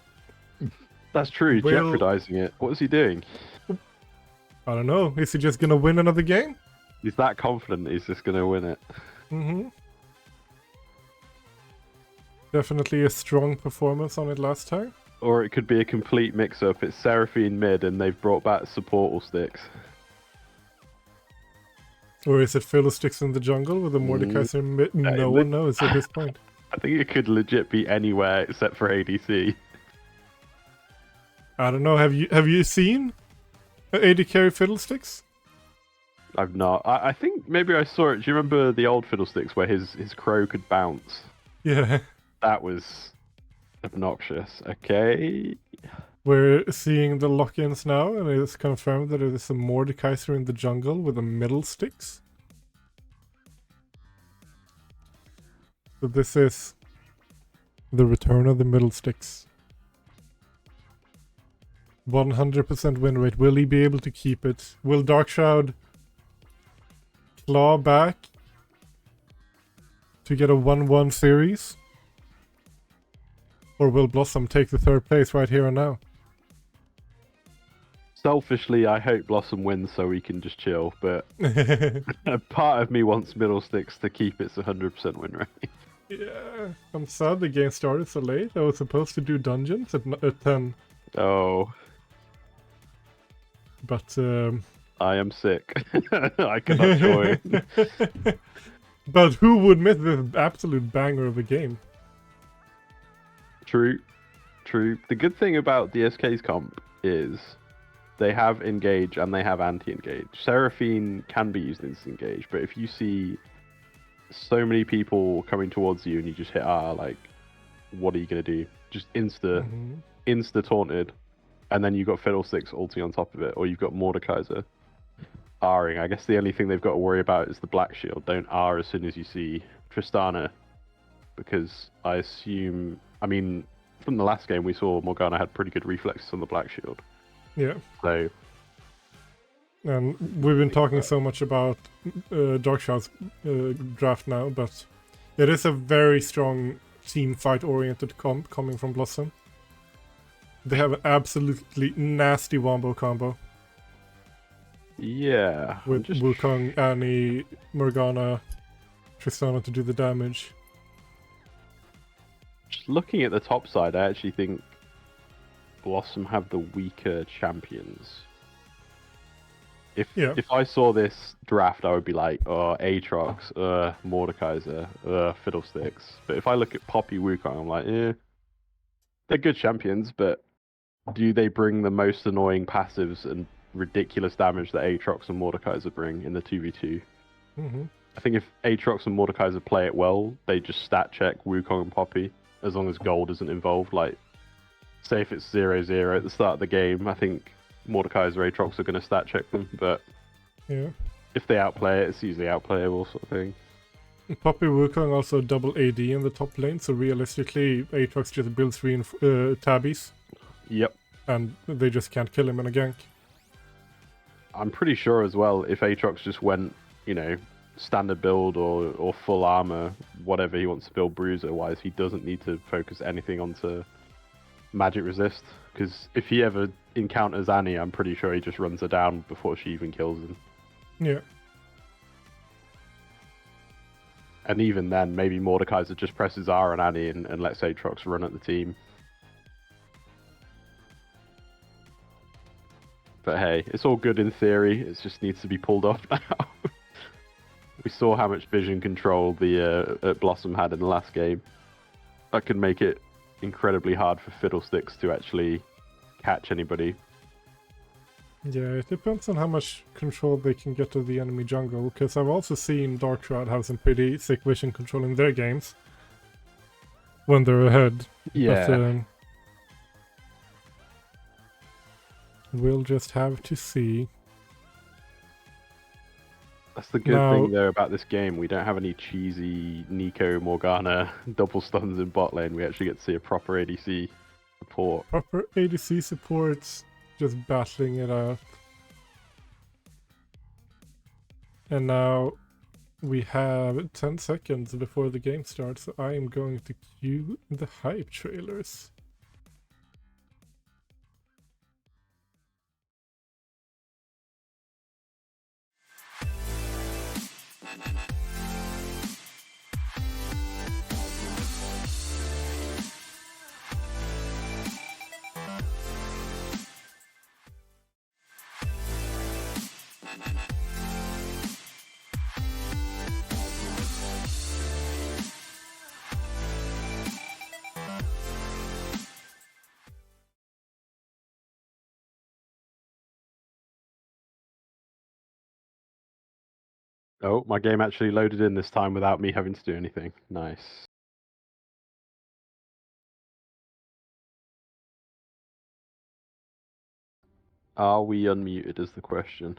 That's true, jeopardizing it. What is he doing?
I don't know. Is he just gonna win another game?
He's that confident he's just going to win it.
Mm-hmm. Definitely a strong performance on it last time.
Or it could be a complete mix-up. It's Seraphine mid and they've brought back supportal sticks.
Or is it Fiddlesticks in the jungle with a Mordekaiser mid? No one knows at this point.
I think it could legit be anywhere except for ADC.
I don't know. Have you seen AD carry Fiddlesticks?
I've not. I think maybe I saw it. Do you remember the old Fiddlesticks where his crow could bounce?
Yeah.
That was obnoxious. Okay.
We're seeing the lock-ins now, and it's confirmed that it is a Mordekaiser in the jungle with a middle sticks. So this is the return of the middle sticks. 100% win rate. Will he be able to keep it? Will Darkshroud claw back to get a 1-1 series? Or will Blossom take the third place right here and now?
Selfishly, I hope Blossom wins so we can just chill, but a part of me wants Middle Sticks to keep its 100% win rate.
Yeah, I'm sad the game started so late. I was supposed to do dungeons at 10.
Oh.
But,
I am sick. I cannot join.
But who would miss this absolute banger of a game?
True. The good thing about DSK's comp is they have engage and they have anti-engage. Seraphine can be used in engage, but if you see so many people coming towards you and you just hit R, like, what are you going to do? Just insta taunted, and then you've got Fiddlesticks ulting on top of it, or you've got Mordekaiser R'ing. I guess the only thing they've got to worry about is the Black Shield. Don't R as soon as you see Tristana, because I assume, I mean, from the last game we saw Morgana had pretty good reflexes on the Black Shield.
Yeah.
So,
and we've been talking so much about Darkshroud's draft now, but it is a very strong team fight oriented comp coming from Blossom. They have an absolutely nasty wombo combo.
Yeah.
With Wukong, Annie, Morgana, Tristana to do the damage.
Just looking at the top side, I actually think Blossom have the weaker champions. If I saw this draft, I would be like, oh, Aatrox, Mordekaiser, Fiddlesticks. But if I look at Poppy, Wukong, I'm like, they're good champions, but do they bring the most annoying passives and ridiculous damage that Aatrox and Mordekaiser bring in the 2v2? I think if Aatrox and Mordekaiser play it well, they just stat check Wukong and Poppy as long as gold isn't involved. Like, say if it's 0-0 at the start of the game, I think Mordekaiser, Aatrox are going to stat check them. But
Yeah.
if they outplay it, it's usually outplayable sort of thing.
Poppy Wukong also double AD in the top lane, so realistically, Aatrox just builds tabbies,
Yep.
and they just can't kill him in a gank.
I'm pretty sure as well, if Aatrox just went, standard build or full armor, whatever he wants to build bruiser-wise, he doesn't need to focus anything onto magic resist. Because if he ever encounters Annie, I'm pretty sure he just runs her down before she even kills him.
Yeah.
And even then, maybe Mordekaiser just presses R on Annie and lets Aatrox run at the team. But hey, it's all good in theory. It just needs to be pulled off now. We saw how much vision control the Blossom had in the last game. That can make it incredibly hard for Fiddlesticks to actually catch anybody.
Yeah, it depends on how much control they can get of the enemy jungle, because I've also seen Dark Shroud have some pretty sick vision control in their games when they're ahead.
Yeah.
But, we'll just have to see.
That's the good thing, though, about this game. We don't have any cheesy Nico Morgana double stuns in bot lane. We actually get to see a proper ADC support.
Proper ADC supports, just battling it out. And now we have 10 seconds before the game starts, so I am going to cue the hype trailers.
Oh, my game actually loaded in this time without me having to do anything. Nice. Are we unmuted is the question.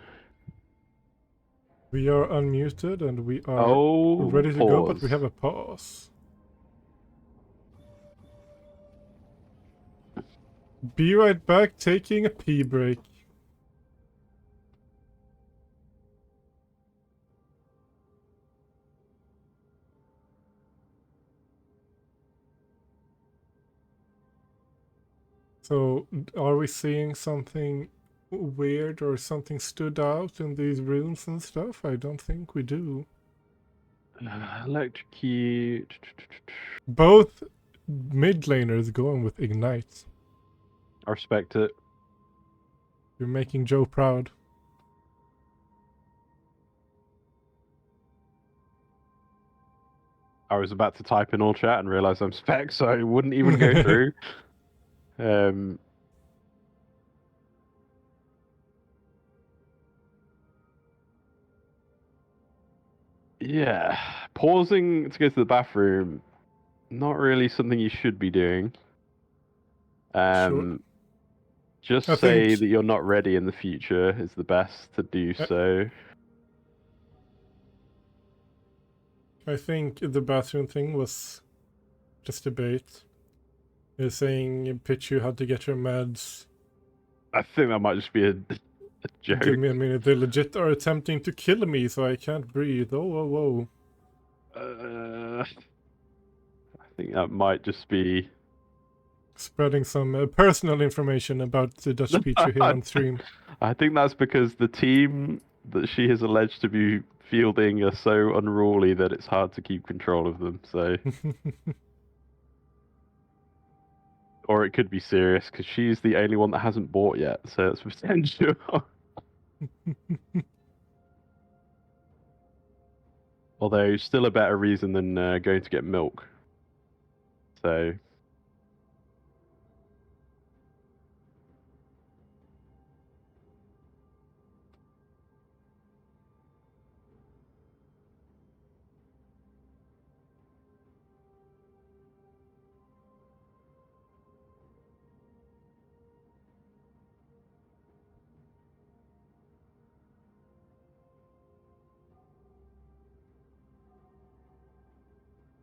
We are unmuted and we are ready to go, but we have a pause. Be right back, taking a pee break. So, are we seeing something weird or something stood out in these runes and stuff? I don't think we do.
Electrocute.
Both mid laners going with Ignite.
I respect it.
You're making Joe proud.
I was about to type in all chat and realize I'm spec, so it wouldn't even go through. Yeah, pausing to go to the bathroom, not really something you should be doing.
Sure.
Just
I
say
think-
that you're not ready in the future is the best to do so.
I think the bathroom thing was just a bait. You're saying Pichu had to get your meds.
I think that might just be a joke.
Give me a minute. They legit are attempting to kill me, so I can't breathe. Oh, whoa, whoa.
I think that might just be
Spreading some personal information about the Dutch Pichu here on stream.
I think that's because the team that she is alleged to be fielding are so unruly that it's hard to keep control of them. So, or it could be serious because she's the only one that hasn't bought yet. So it's potential. Although still a better reason than going to get milk. So.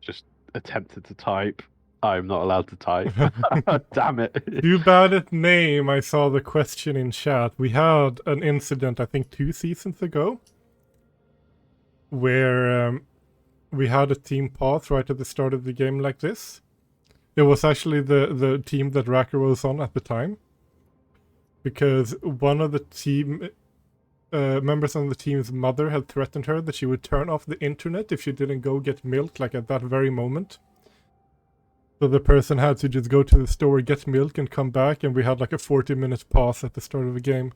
Just attempted to type. I'm not allowed to type. Damn it.
Too bad at name. I saw the question in chat. We had an incident, I think 2 seasons ago, where we had a team pause right at the start of the game like this. It was actually the team that Racker was on at the time, because one of the team members on the team's mother had threatened her that she would turn off the internet if she didn't go get milk, like at that very moment. So the person had to just go to the store, get milk, and come back, and we had like a 40-minute pause at the start of the game.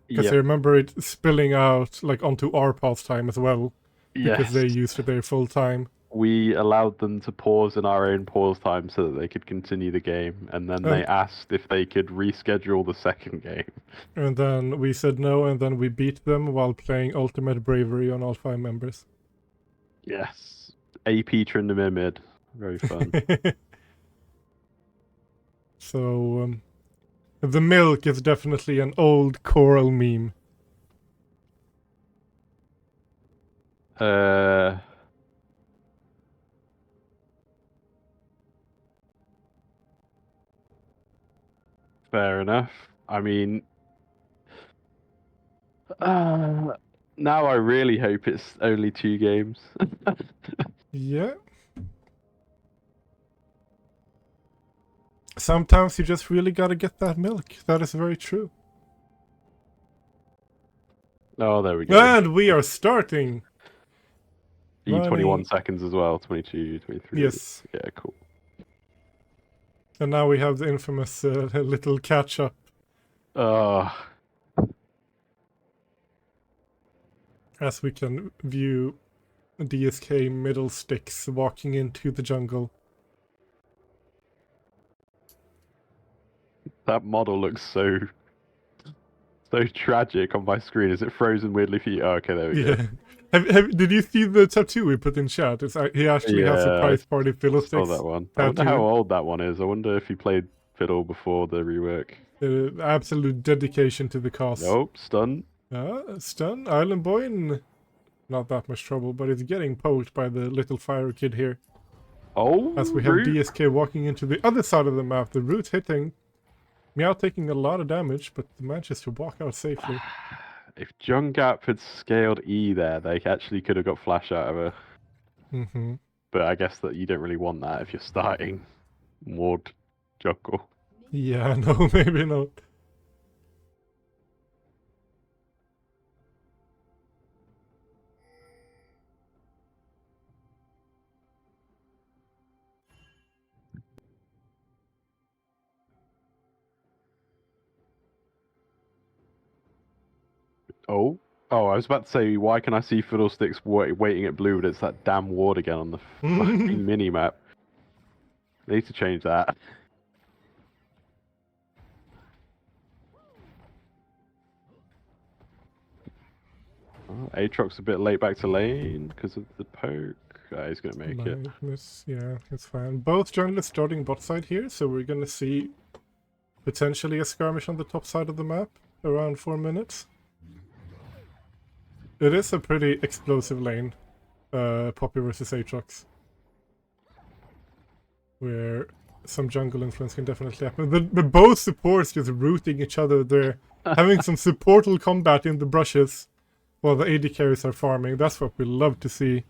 Because I remember it spilling out like onto our pause time as well, because they used it their full time.
We allowed them to pause in our own pause time so that they could continue the game, and then they asked if they could reschedule the second game.
And then we said no, and then we beat them while playing Ultimate Bravery on all 5 members.
Yes. AP Trindamir mid. Very fun.
So, the milk is definitely an old CoraL meme.
Fair enough. I mean, now I really hope it's only 2 games.
Yeah. Sometimes you just really gotta get that milk. That is very true.
Oh, there we go.
And we are starting!
21 seconds as well, 22, 23.
Yes.
Yeah, cool.
And now we have the infamous little catch-up. As we can view DSK middle sticks walking into the jungle.
That model looks so tragic on my screen. Is it frozen weirdly for you? Oh, okay, there we go.
Did you see the tattoo we put in chat? He actually has a prize party Fiddlesticks.
I saw that one. I wonder how old that one is. I wonder if he played Fiddle before the rework.
Absolute dedication to the cause.
Nope, stun.
Stun. Island Boy in not that much trouble, but he's getting poked by the little fire kid here.
Oh,
as we have DSK walking into the other side of the map. The root hitting. Meow taking a lot of damage, but manages to walk out safely.
If Jungap had scaled E there, they actually could have got flash out of her.
Mm-hmm.
But I guess that you don't really want that if you're starting Ward jungle.
Yeah, no, maybe not.
Oh, I was about to say, why can I see Fiddlesticks waiting at blue, but it's that damn ward again on the fucking mini-map. They need to change that. Oh, Aatrox's a bit late back to lane because of the poke. He's going to make it.
Yeah, it's fine. Both junglers starting bot side here, so we're going to see potentially a skirmish on the top side of the map around 4 minutes. It is a pretty explosive lane, Poppy versus Aatrox, where some jungle influence can definitely happen. The both supports just rooting each other. They're having some supportal combat in the brushes while the AD carries are farming. That's what we love to see.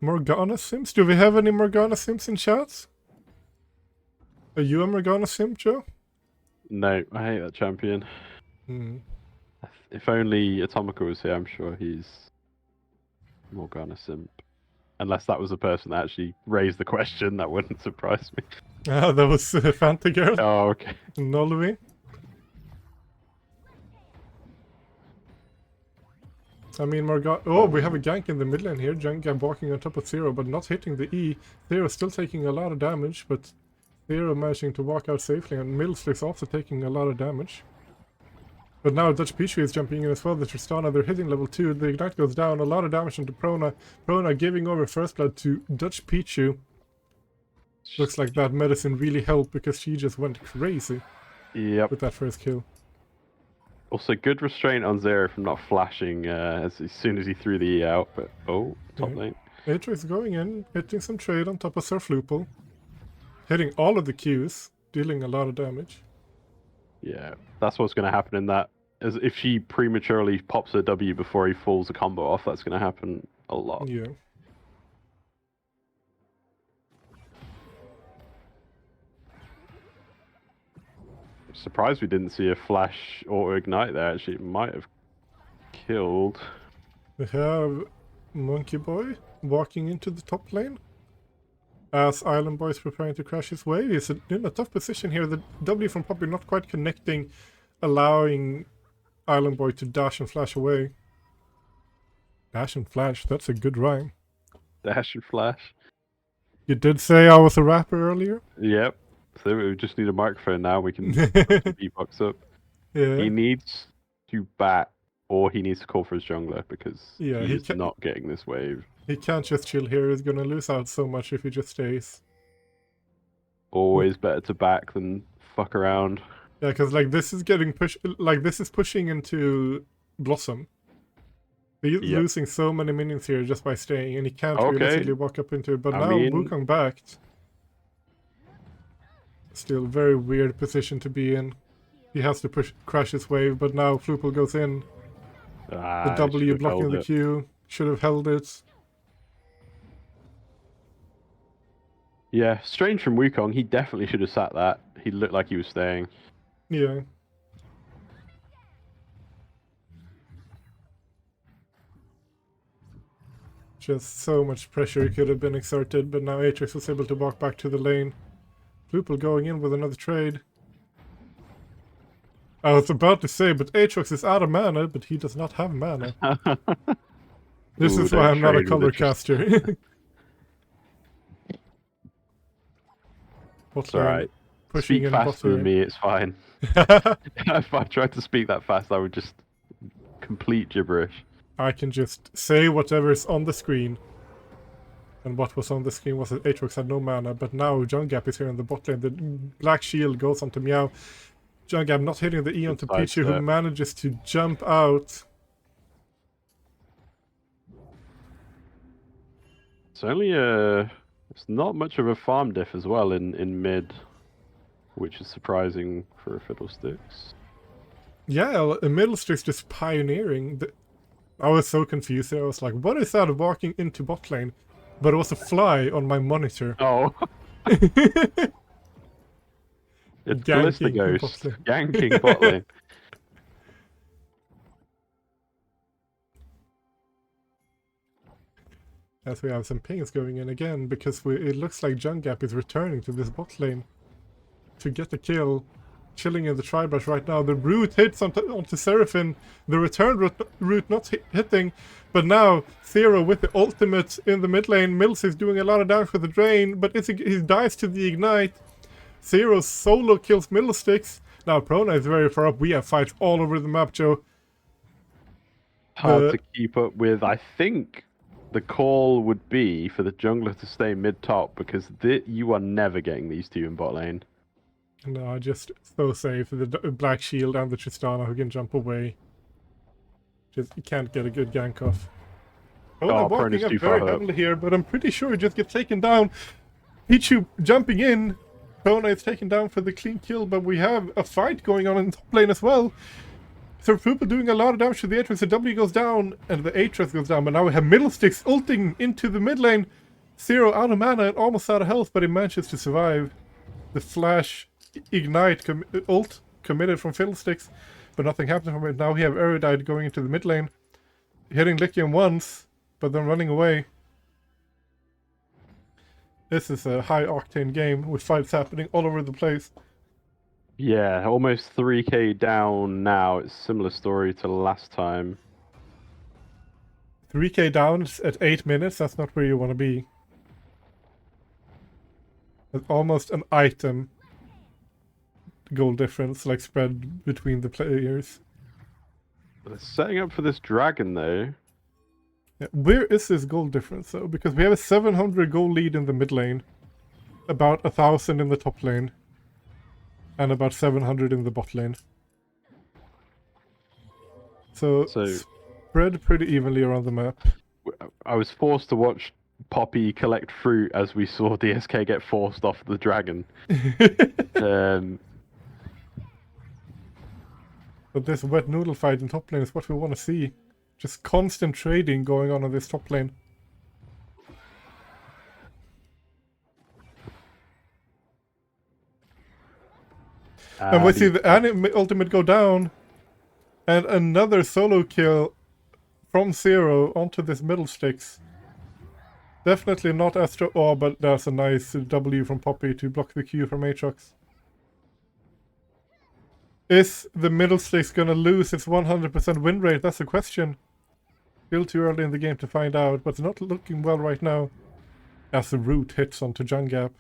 Morgana Sims? Do we have any Morgana Sims in chat? Are you a Morgana Sim, Joe?
No, I hate that champion. If only Atomica was here, I'm sure he's Morgana Simp. Unless that was the person that actually raised the question, that wouldn't surprise me.
Ah, that was Fanta Girl.
Oh, okay.
Nolvi. I mean, Morgana... Oh, we have a gank in the mid lane here. Jungap walking on top of Zero, but not hitting the E. Zero still taking a lot of damage, but Zero managing to walk out safely, and Middlesticks also taking a lot of damage. But now Dutch Pichu is jumping in as well. The Tristana, they're hitting level 2. The Ignite goes down. A lot of damage into Prona. Prona giving over first blood to Dutch Pichu. Looks like that medicine really helped because she just went crazy with that first kill.
Also, good restraint on Zero from not flashing as soon as he threw the E out. But top
Yeah.
lane.
Aatrox going in, hitting some trade on top of Surf Loople. Hitting all of the Qs, dealing a lot of damage.
Yeah, that's what's going to happen in that. As if she prematurely pops her W before he falls the combo off, that's going to happen a lot.
Yeah.
Surprised we didn't see a flash auto ignite there. Actually, it might have killed.
We have Monkey Boy walking into the top lane. As Island Boy is preparing to crash his wave, he's in a tough position here. The W from Poppy not quite connecting, allowing Island Boy to dash and flash away. Dash and flash, that's a good rhyme.
Dash and flash.
You did say I was a rapper earlier?
Yep. So we just need a microphone now. We can beatbox up.
Yeah.
He needs to bat, or he needs to call for his jungler because he's not getting this wave.
He can't just chill here. He's gonna lose out so much if he just stays.
Always better to back than fuck around.
Yeah, because like this is getting pushed. Like this is pushing into Blossom. He's losing so many minions here just by staying, and he can't realistically walk up into it. But now Wukong backed. Still very weird position to be in. He has to crash his wave, but now Floople goes in. The W blocking the Q. Should have held it.
Yeah, strange from Wukong. He definitely should have sat that. He looked like he was staying.
Yeah. Just so much pressure could have been exerted, but now Aatrox was able to walk back to the lane. Floople going in with another trade. I was about to say, but Aatrox is out of mana, but he does not have mana. This is why I'm not a color caster.
It's alright. Speak faster than me, it's fine. If I tried to speak that fast, I would just complete gibberish.
I can just say whatever is on the screen. And what was on the screen was that Aatrox had no mana, but now Jungap is here in the bot lane. The black shield goes onto Meow. Jungap not hitting the E onto Pichu, who manages to jump out.
It's only it's not much of a farm diff as well in mid, which is surprising for a Fiddlesticks.
Yeah, a Fiddlesticks just pioneering. I was so confused there. I was like, what is that walking into bot lane? But it was a fly on my monitor.
Oh. It's Ballista Ghost yanking bot lane.
As we have some pings going in again, because it looks like Jungap is returning to this bot lane to get the kill. Chilling in the tri-brush right now. The root hits onto Seraphine. The return root not hitting. But now, Zero with the ultimate in the mid lane. Mills is doing a lot of damage with the drain, but he dies to the ignite. Zero solo kills Middlesticks. Now Prona is very far up. We have fights all over the map, Joe.
Hard to keep up with. I think the call would be for the jungler to stay mid-top, because you are never getting these two in bot lane.
No, just so safe. The Black Shield and the Tristana who can jump away. Just you can't get a good gank off. Oh, they're walking up very heavily here, but I'm pretty sure it just gets taken down. Pichu jumping in. Prona is taken down for the clean kill, but we have a fight going on in top lane as well. So Floople doing a lot of damage to the Aatrox. The W goes down, and the Aatrox goes down, but now we have Middlesticks ulting into the mid lane. Zero out of mana and almost out of health, but he manages to survive. The flash ignite ult committed from Fiddlesticks, but nothing happened from it. Now we have Erudite going into the mid lane, hitting Lycium once, but then running away. This is a high octane game with fights happening all over the place.
Yeah, almost 3k down now. It's a similar story to last time.
3k down at 8 minutes, that's not where you want to be. It's almost an item goal difference, like spread between the players.
They're setting up for this dragon, though.
Yeah, where is this goal difference, though? Because we have a 700 goal lead in the mid lane, about 1,000 in the top lane, and about 700 in the bot lane. So,
So
spread pretty evenly around the map.
I was forced to watch Poppy collect fruit as we saw DSK get forced off the dragon.
But this wet noodle fight in top lane is what we want to see. Just constant trading going on this top lane. And we see the ultimate go down. And another solo kill from Zero onto this middle sticks. Definitely not Astro. Oh, but that's a nice W from Poppy to block the Q from Aatrox. Is the middle sticks gonna lose its 100% win rate? That's the question. Still too early in the game to find out, but it's not looking well right now. As the root hits onto Jungap.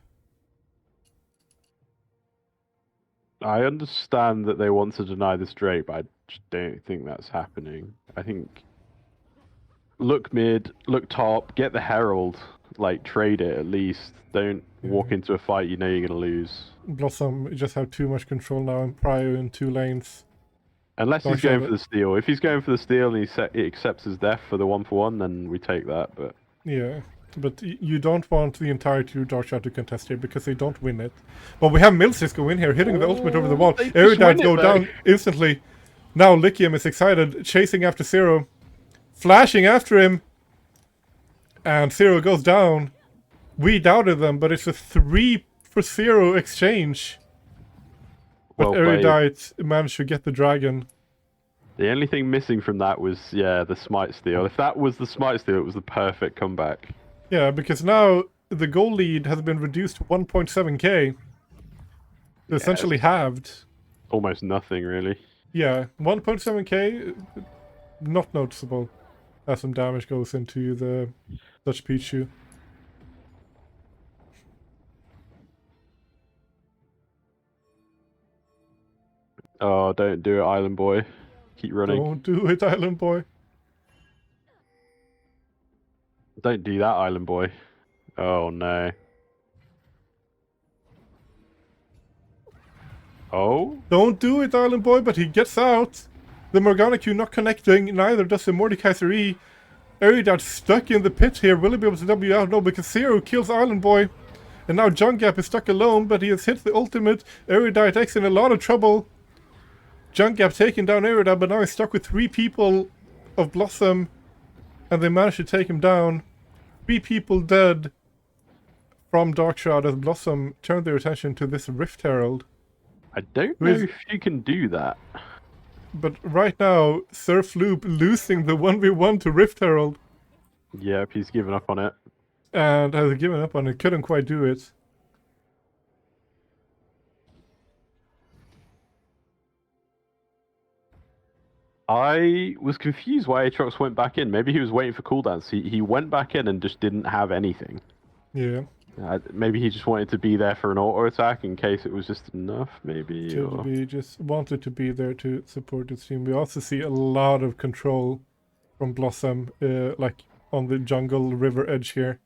I understand that they want to deny this Drake, but I just don't think that's happening. I think look mid, look top, get the Herald, like trade it at least. Don't walk into a fight you know you're gonna lose.
Blossom just have too much control now and Prio in 2 lanes.
Unless he's going for the steal. If he's going for the steal and he accepts his death for the 1-for-1, then we take that. But
yeah, but you don't want the entirety of Dark Shadow to contest here because they don't win it. But we have Milsys go in here, hitting the ultimate over the wall. Erudite go down instantly. Now Lycium is excited, chasing after Zero, flashing after him, and Zero goes down. We doubted them, but it's a 3-for-0 exchange. But well Erudite managed to get the dragon.
The only thing missing from that was, yeah, the smite steal. If that was the smite steal, it was the perfect comeback.
Yeah, because now the goal lead has been reduced to 1.7k. Yeah, essentially halved.
Almost nothing, really.
Yeah, 1.7k, not noticeable. As some damage goes into the Dutch Pichu.
Oh, don't do it, Island Boy. Keep running.
Don't do it, Island Boy.
Don't do that, Island Boy. Oh, no. Oh?
Don't do it, Island Boy, but he gets out. The Morgana Q not connecting, neither does the Mordekaiser E. Erudite stuck in the pit here. Will he be able to W out? No, because Zero kills Island Boy. And now Jungap is stuck alone, but he has hit the ultimate. Erudite X in a lot of trouble. Jungap taking down Erudite, but now he's stuck with 3 people of Blossom. And they managed to take him down. 3 people dead from Darkshroud as Blossom turned their attention to this Rift Herald.
I don't know if you can do that.
But right now, Surf Loop losing the 1v1 to Rift Herald.
Yep, he's given up on it.
And has given up on it, couldn't quite do it.
I was confused why Aatrox went back in. Maybe he was waiting for cooldowns. He went back in and just didn't have anything.
Yeah.
Maybe he just wanted to be there for an auto attack in case it was just enough, maybe.
He just wanted to be there to support his team. We also see a lot of control from Blossom, like on the jungle river edge here.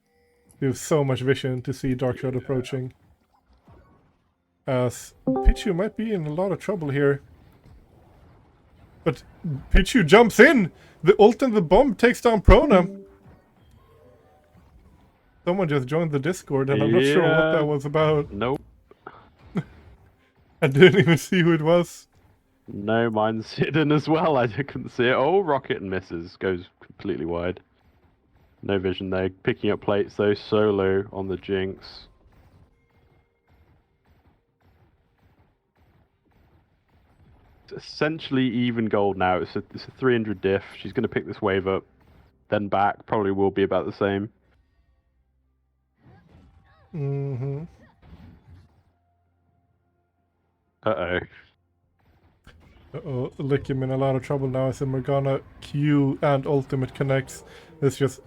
We have so much vision to see Darkshroud approaching. As Pichu might be in a lot of trouble here. But Pichu jumps in! The ult and the bomb takes down Prona. Someone just joined the Discord and I'm not sure what that was about.
Nope.
I didn't even see who it was.
No, mine's hidden as well. I couldn't see it. Oh, rocket and misses. Goes completely wide. No vision there. Picking up plates though. Solo on the Jinx. It's essentially even gold now. It's a 300 diff. She's going to pick this wave up. Then back. Probably will be about the same.
Mm-hmm.
Uh-oh.
Uh-oh, Lycium in a lot of trouble now as the Morgana Q and ultimate connects. He's just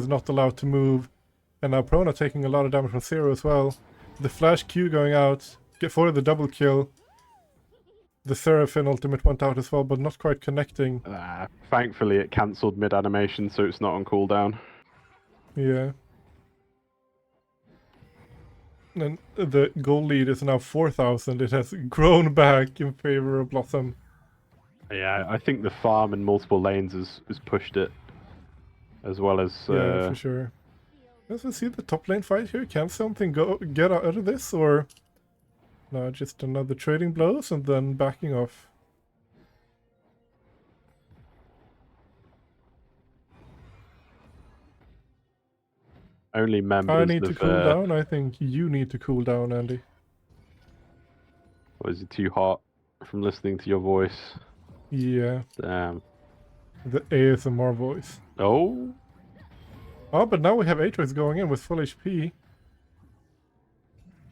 not allowed to move. And now Prona taking a lot of damage from Zero as well. The flash Q going out. Get for the double kill. The Seraphine ultimate went out as well, but not quite connecting.
Thankfully it cancelled mid-animation, so it's not on cooldown.
Yeah. And the goal lead is now 4,000. It has grown back in favor of Blossom.
Yeah, I think the farm in multiple lanes has pushed it, as well as
Yeah, for sure. Let's see the top lane fight here. Can something get out of this, or no? Just another trading blows and then backing off.
only
I
members
need to
of.
cool down. I think you need to cool down, Andy.
Or is it too hot from listening to your voice?
Yeah,
Damn.
the ASMR voice.
Oh,
Oh, but now we have Aatrox going in with full HP.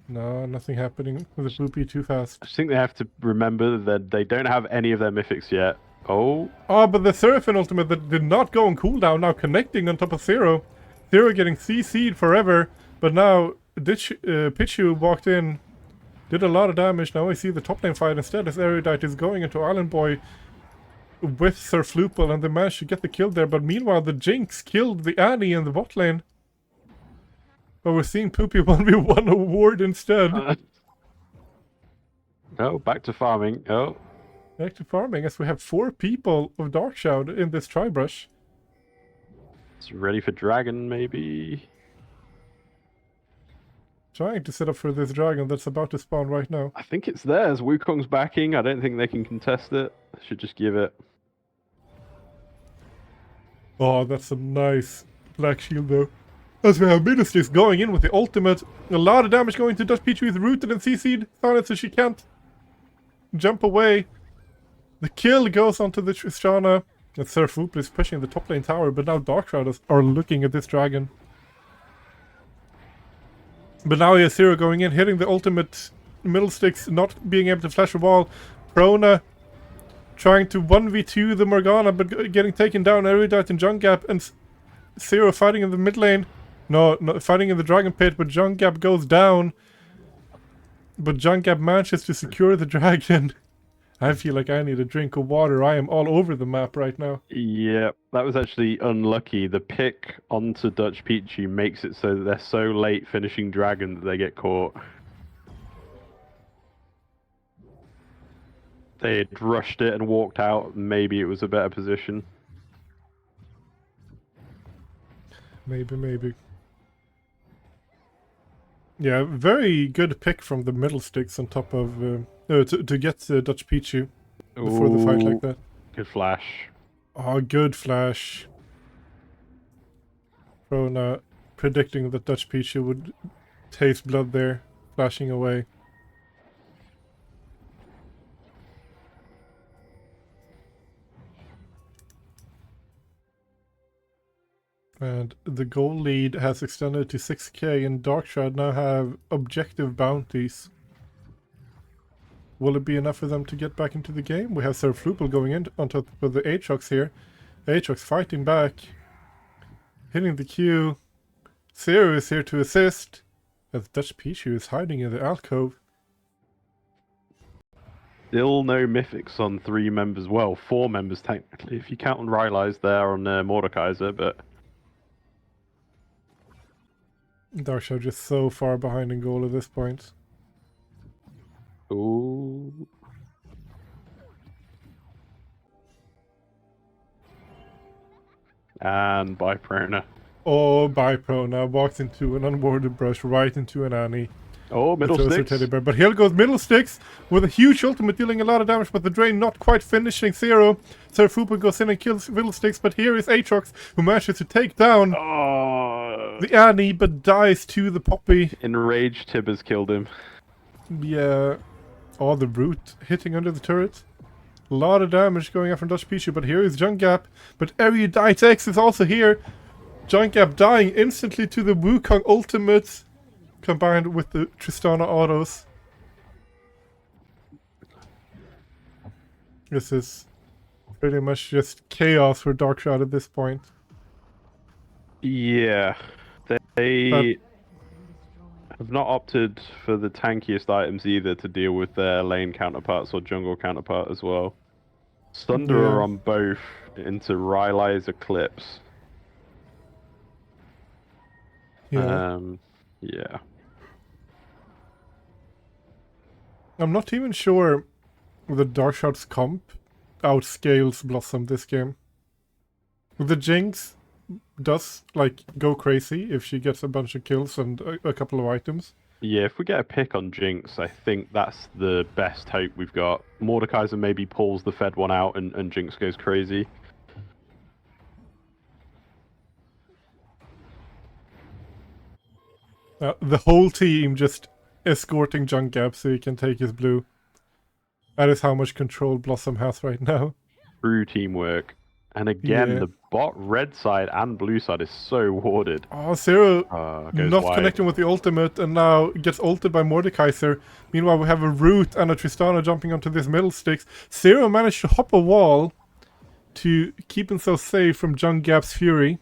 No, nothing happening with the boopy too fast.
I just think they have to remember that they don't have any of their mythics yet. Oh,
Oh, but the Seraphine ultimate that did not go on cooldown now connecting on top of Zero. Zero getting CC'd forever, but now Pichu walked in, did a lot of damage. Now we see the top lane fight instead as Erudite is going into Island Boy with Sir Flupel, and they managed to get the kill there. But meanwhile, the Jinx killed the Annie in the bot lane. But we're seeing Poopy 1v1 award instead.
Oh, back to farming. Oh,
Back to farming as we have 4 people of Darkshroud in this Tribrush.
it's ready for dragon, maybe.
Trying to set up for this dragon that's about to spawn right now.
I think it's theirs. Wukong's backing. I don't think they can contest it. Should just give it.
Oh, that's a nice black shield though. As we have Ministers going in with the ultimate. A lot of damage going to Dutch Pichu is rooted and CC'd. Silent so she can't jump away. The kill goes onto the Tristana. And Sir Foop is pushing the top lane tower, but now Darkshrouders are looking at this dragon. But now he has Zero going in, hitting the ultimate middle sticks, not being able to flash a wall. Prona trying to 1v2 the Morgana, but getting taken down. Erudite and Junk Gap, and Zero fighting in the mid lane. No, fighting in the Dragon Pit, but Junk Gap goes down. But Junk Gap manages to secure the dragon. I feel like I need a drink of water. I am all over the map right now.
Yeah, that was actually unlucky. The pick onto Dutch Pichu makes it so that they're so late finishing dragon that they get caught. They had rushed it and walked out. Maybe it was a better position.
Maybe. Yeah, very good pick from the middle sticks on top of... to get Dutch Pichu before the fight like that.
Good flash.
Oh, good flash. Prona predicting that Dutch Pichu would taste blood there, flashing away. And the goal lead has extended to 6k, and Darkshroud now have objective bounties. Will it be enough for them to get back into the game? We have Sir Flupel going in on top of the Aatrox here. Aatrox fighting back. Hitting the Q. Zero is here to assist. As Dutch Pichu is hiding in the alcove.
Still no mythics on 3 members. Well, 4 members technically, if you count on Rylai's there on Mordekaiser, but...
Darkshroud just so far behind in goal at this point.
Ooh. And by Prona.
Oh, by Prona walks into an unwarded brush, right into an Annie.
Oh, middle sticks.
Teddy bear. But here goes middle sticks with a huge ultimate dealing a lot of damage, but the drain not quite finishing Zero. Sir Fupa goes in and kills middle sticks, but here is Aatrox who manages to take down the Annie, but dies to the Poppy.
Enraged Tibbers killed him.
Yeah. Oh, the root hitting under the turret. A lot of damage going out from Dutch Pichu, but here is Junk Gap. But Erudite X is also here. Junk Gap dying instantly to the Wukong ultimate, combined with the Tristana autos. This is pretty much just chaos for Darkshroud at this point.
Yeah. They have not opted for the tankiest items either to deal with their lane counterparts or jungle counterpart as well. Thunder are on both into Rylai's Eclipse.
Yeah.
Yeah.
I'm not even sure the Darkshroud's comp outscales Blossom this game. The Jinx does like go crazy if she gets a bunch of kills and a couple of items.
Yeah, if we get a pick on Jinx, I think that's the best hope we've got. Mordekaiser maybe pulls the Fed one out and Jinx goes crazy.
The whole team just escorting Jungap so he can take his blue. That is how much control Blossom has right now.
True teamwork. And again,
Yeah.
the bot red side and blue side is so warded.
Oh, Zero
Goes
not
wide.
connecting with the ultimate and now gets ulted by Mordekaiser. Meanwhile, we have a Root and a Tristana jumping onto this middle sticks. Zero managed to hop a wall to keep himself safe from Jungap's fury.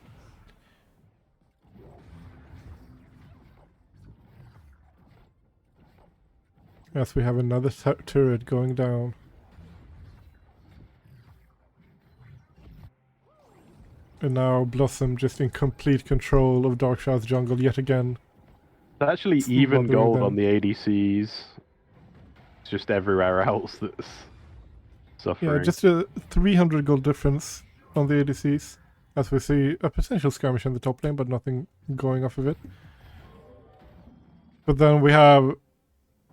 Yes, we have another turret going down. And now Blossom just in complete control of Darkshard's jungle yet again.
It's actually even gold on the ADCs. It's just everywhere else that's suffering.
Yeah, just a 300 gold difference on the ADCs. As we see a potential skirmish in the top lane, but nothing going off of it. But then we have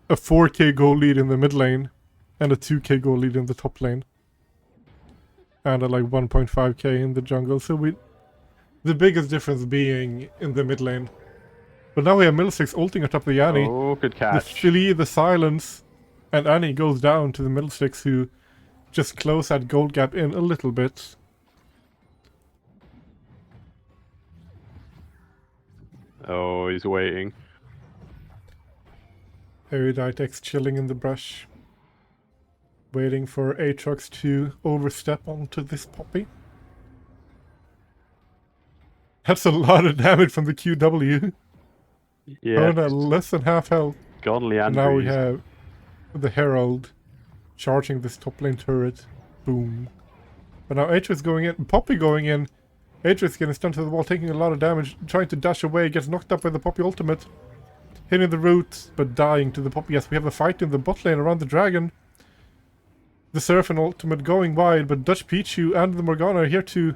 a 4k gold lead in the mid lane and a 2k gold lead in the top lane. And a like 1.5k in the jungle. So the biggest difference being in the mid lane. But now we have Middlesticks ulting atop the Annie.
Oh, good catch.
The Philly, the silence, and Annie goes down to the Middlesticks who just close that gold gap in a little bit.
Oh, he's waiting.
Eruditex chilling in the brush. Waiting for Aatrox to overstep onto this Poppy. That's a lot of damage from the QW.
Yeah.
Oh, no, less than half health.
Gone Leandries.
And now we have the Herald charging this top lane turret. Boom. But now Aatrox going in, Poppy going in. Aatrox getting stunned to the wall, taking a lot of damage, trying to dash away, gets knocked up by the Poppy ultimate. Hitting the root, but dying to the Poppy. Yes, we have a fight in the bot lane around the dragon. The Seraphine ultimate going wide, but Dutch Pichu and the Morgana are here to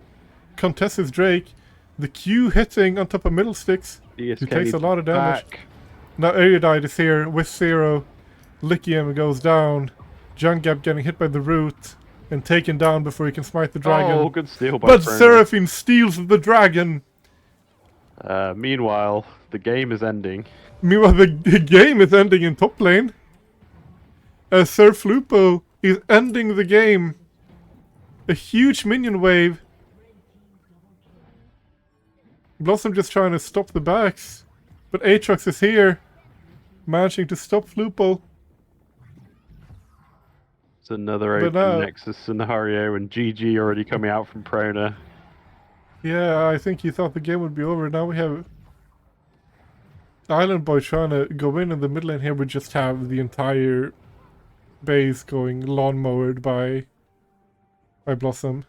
contest his Drake. The Q hitting on top of Middlesticks, who takes a lot of damage. Now Erudite is here with Zero. Lycium goes down. Jungap getting hit by the root and taken down before he can smite the dragon.
Oh, good steal by
But
Frono.
Seraphine steals the dragon.
Meanwhile, the game is ending.
Meanwhile, the game is ending in top lane. Sir Flupo is ending the game. A huge minion wave. Blossom just trying to stop the backs. But Aatrox is here. Managing to stop Flupo.
It's another open Nexus scenario and GG already coming out from Prona.
Yeah, I think he thought the game would be over. Now we have Island Boy trying to go in the mid lane here. We just have the entire base going lawnmowered by Blossom.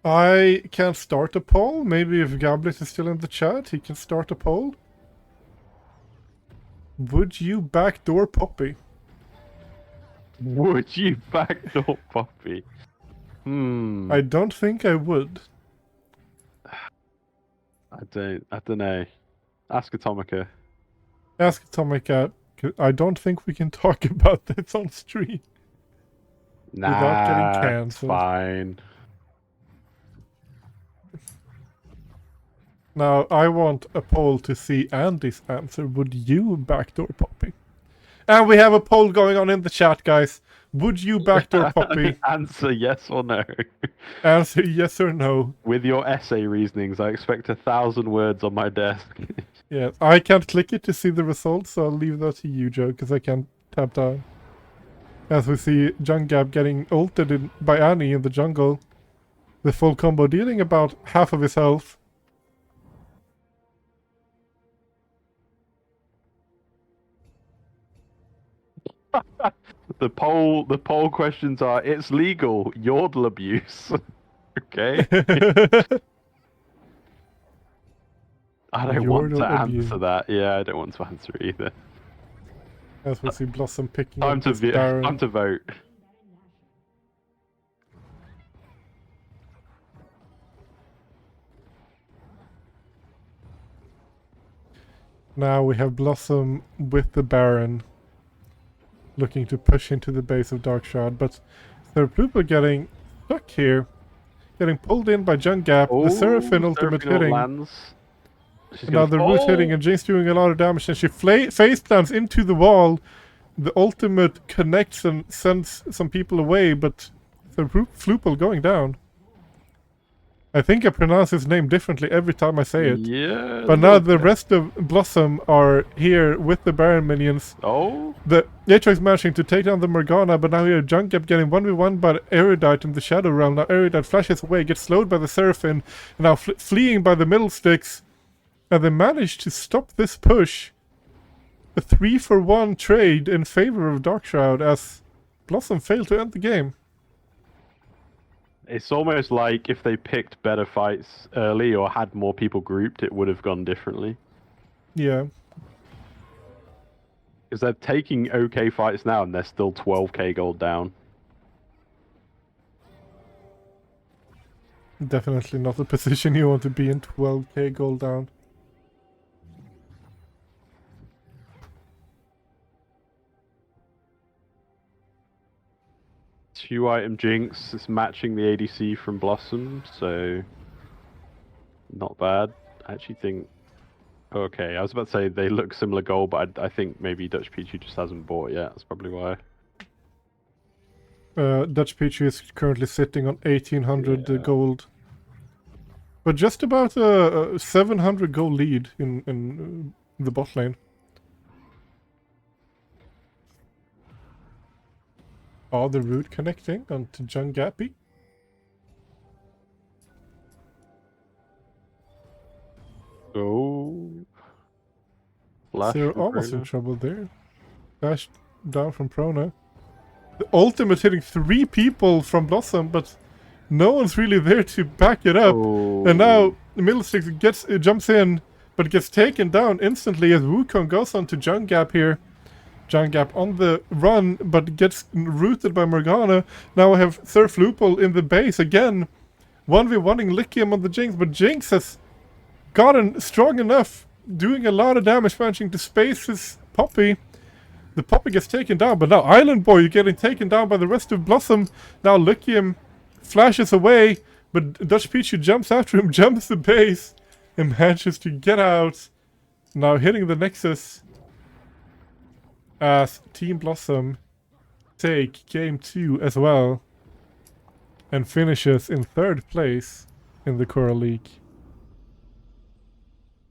I can start a poll. Maybe if Gablet is still in the chat, he can start a poll. Would you backdoor Poppy?
Would you backdoor Poppy?
I don't think I would.
I don't know. Ask Atomica.
Ask Atomica. I don't think we can talk about this on stream.
Nah,
without getting cancelled.
Fine.
Now, I want a poll to see Andy's answer. Would you backdoor Poppy? And we have a poll going on in the chat, guys. Would you backdoor Poppy?
Answer yes or no.
Answer yes or no.
With your essay reasonings, I expect 1,000 words on my desk.
Yeah, I can't click it to see the results, so I'll leave that to you, Joe, because I can't tap down. As we see Jungap getting ulted by Annie in the jungle. The full combo dealing about half of his health.
The poll questions are: it's legal, yodel abuse. Okay. I don't want to
Yordle
answer
immune.
that. Yeah, I don't want to answer either.
As we see Blossom picking
Time
up
to
this Baron.
time to vote.
Now we have Blossom with the Baron, looking to push into the base of Darkshroud, but Thurplupa getting stuck here, getting pulled in by Jungap, the Seraphine ultimate hitting.
Lands. She's
Now the root hitting, and Jinx doing a lot of damage, and she face plants into the wall. The ultimate connects and sends some people away, but the Flupel going down. I think I pronounce his name differently every time I say it.
Yeah.
But now the rest of Blossom are here with the Baron minions.
Oh.
The Aatrox managing to take down the Morgana, but now here Jungap getting 1v1 by Erudite in the Shadow Realm. Now Erudite flashes away, gets slowed by the Seraphine, and now fleeing by the middle sticks. And they manage to stop this push. A 3-for-1 trade in favor of Darkshroud as Blossom failed to end the game.
It's almost like if they picked better fights early or had more people grouped, it would have gone differently.
Yeah.
Because they're taking okay fights now and they're still 12k gold down.
Definitely not a position you want to be in, 12k gold down.
Two item Jinx is matching the ADC from Blossom, so not bad. I actually think. Okay, I was about to say they look similar gold, but I think maybe Dutch Pichu just hasn't bought yet. That's probably why.
Dutch Pichu is currently sitting on 1800 gold. But just about a 700 gold lead in the bot lane. Oh, the root connecting onto Jungappy.
Oh. Flash
They're
from
almost in
Prona.
trouble there. Dash down from Prona. The ultimate hitting 3 people from Blossom, but no one's really there to back it up.
Oh.
And now Middlesticks jumps in, but gets taken down instantly as Wukong goes on to Jungap here. Jungap on the run, but gets rooted by Morgana. Now I have Thurflupel in the base again. 1v1ing Lycium on the Jinx, but Jinx has gotten strong enough, doing a lot of damage, managing to space his Poppy. The Poppy gets taken down, but now Island Boy getting taken down by the rest of Blossom. Now Lycium flashes away, but Dutch Pichu jumps after him, jumps the base, and manages to get out. Now hitting the Nexus as Team Blossom take game 2 as well, and finishes in 3rd place in the CoraL League.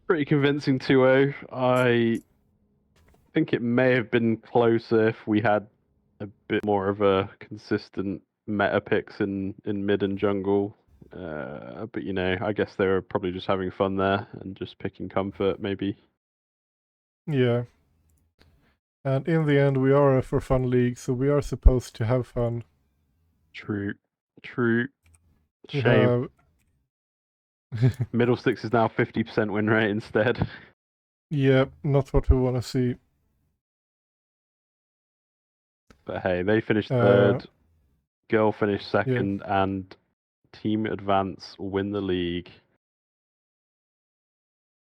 Pretty convincing 2-0. I think it may have been closer if we had a bit more of a consistent meta picks in mid and jungle. But you know, I guess they were probably just having fun there and just picking comfort, maybe.
Yeah. And in the end, we are a for fun league, so we are supposed to have fun.
True. True.
We
Shame.
have...
Middlesticks is now 50% win rate instead.
Yeah, not what we want to see.
But hey, they finished 3rd. Girl finished 2nd,
yeah.
and Team Advance win the league.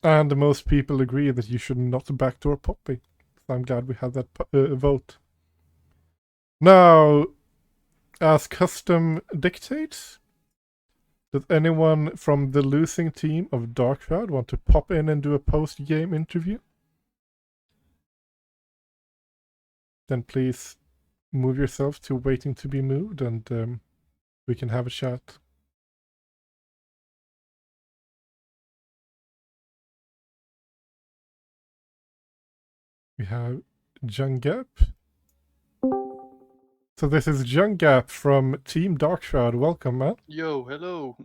And most people agree that you should not backdoor Poppy. So I'm glad we had that vote. Now, as custom dictates, does anyone from the losing team of Darkshroud want to pop in and do a post-game interview? Then please move yourself to waiting to be moved, and we can have a chat. We have Jungap. So this is Jungap from Team Darkshroud. Welcome, man.
Yo, hello.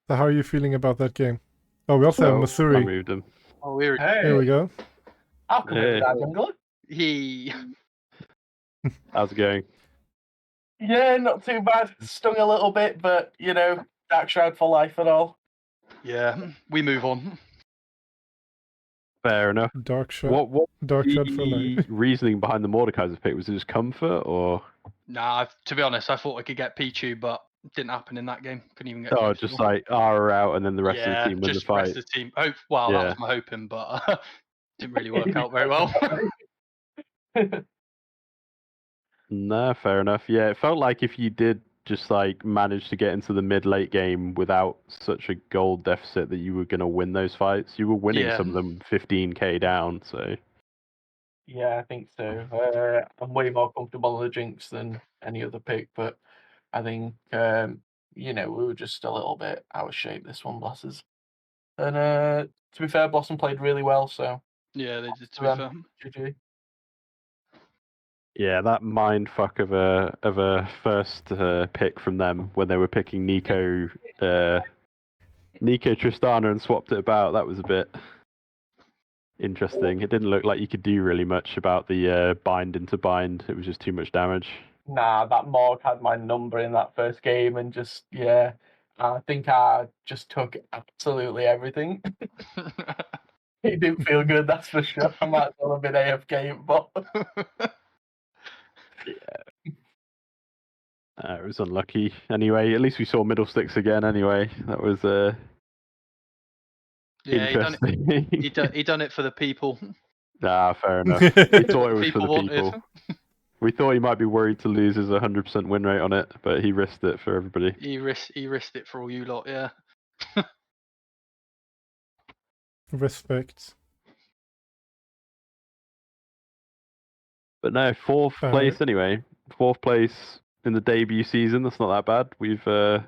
So how are you feeling about that game? Oh, we also have
I
Masuri.
moved him.
Oh, here
Here we go.
I'll come in that jungle.
he.
How's it going?
Yeah, not too bad. Stung a little bit, but you know, Dark Shroud for life and all.
Yeah, we move on.
Fair enough.
Dark shot.
What
Dark shot for
the
life.
reasoning behind the Mordekaiser's pick? Was it just comfort, or
Nah, to be honest, I thought I could get Pichu, but it didn't happen in that game. Couldn't even get.
oh,
through
just
four.
like Ara out and then the rest of
yeah,
the team win the
just the rest
fight?
of the team. Hope. Well, that
Yeah.
was my hoping, but didn't really work out very well.
No, fair enough. Yeah, it felt like if you did just like manage to get into the mid-late game without such a goal deficit that you were going to win those fights. You were winning
Yeah.
some of them 15k down, so
Yeah, I think so. I'm way more comfortable on the Jinx than any other pick, but I think we were just a little bit out of shape this one, Blosses. And to be fair, Blossom played really well, so
yeah, they did. To be
them.
fair.
GG.
yeah, that mind fuck of a first pick from them when they were picking Nico Tristana and swapped it about. That was a bit interesting. It didn't look like you could do really much about the bind into bind. It was just too much damage.
Nah, that Morg had my number in that first game, and just I think I just took absolutely everything. It didn't feel good, that's for sure. I might as well have been AFK, but
It was unlucky. Anyway, at least we saw middle sticks again. Anyway, that was
yeah,
interesting.
he done it for the people.
Ah, fair enough. We thought it was for
People
the
wanted.
people. We thought he might be worried to lose his 100% win rate on it, but he risked it for everybody.
He risked it for all you lot. Yeah.
Respect.
But no, fourth place anyway. Fourth place in the debut season. That's not that bad. We've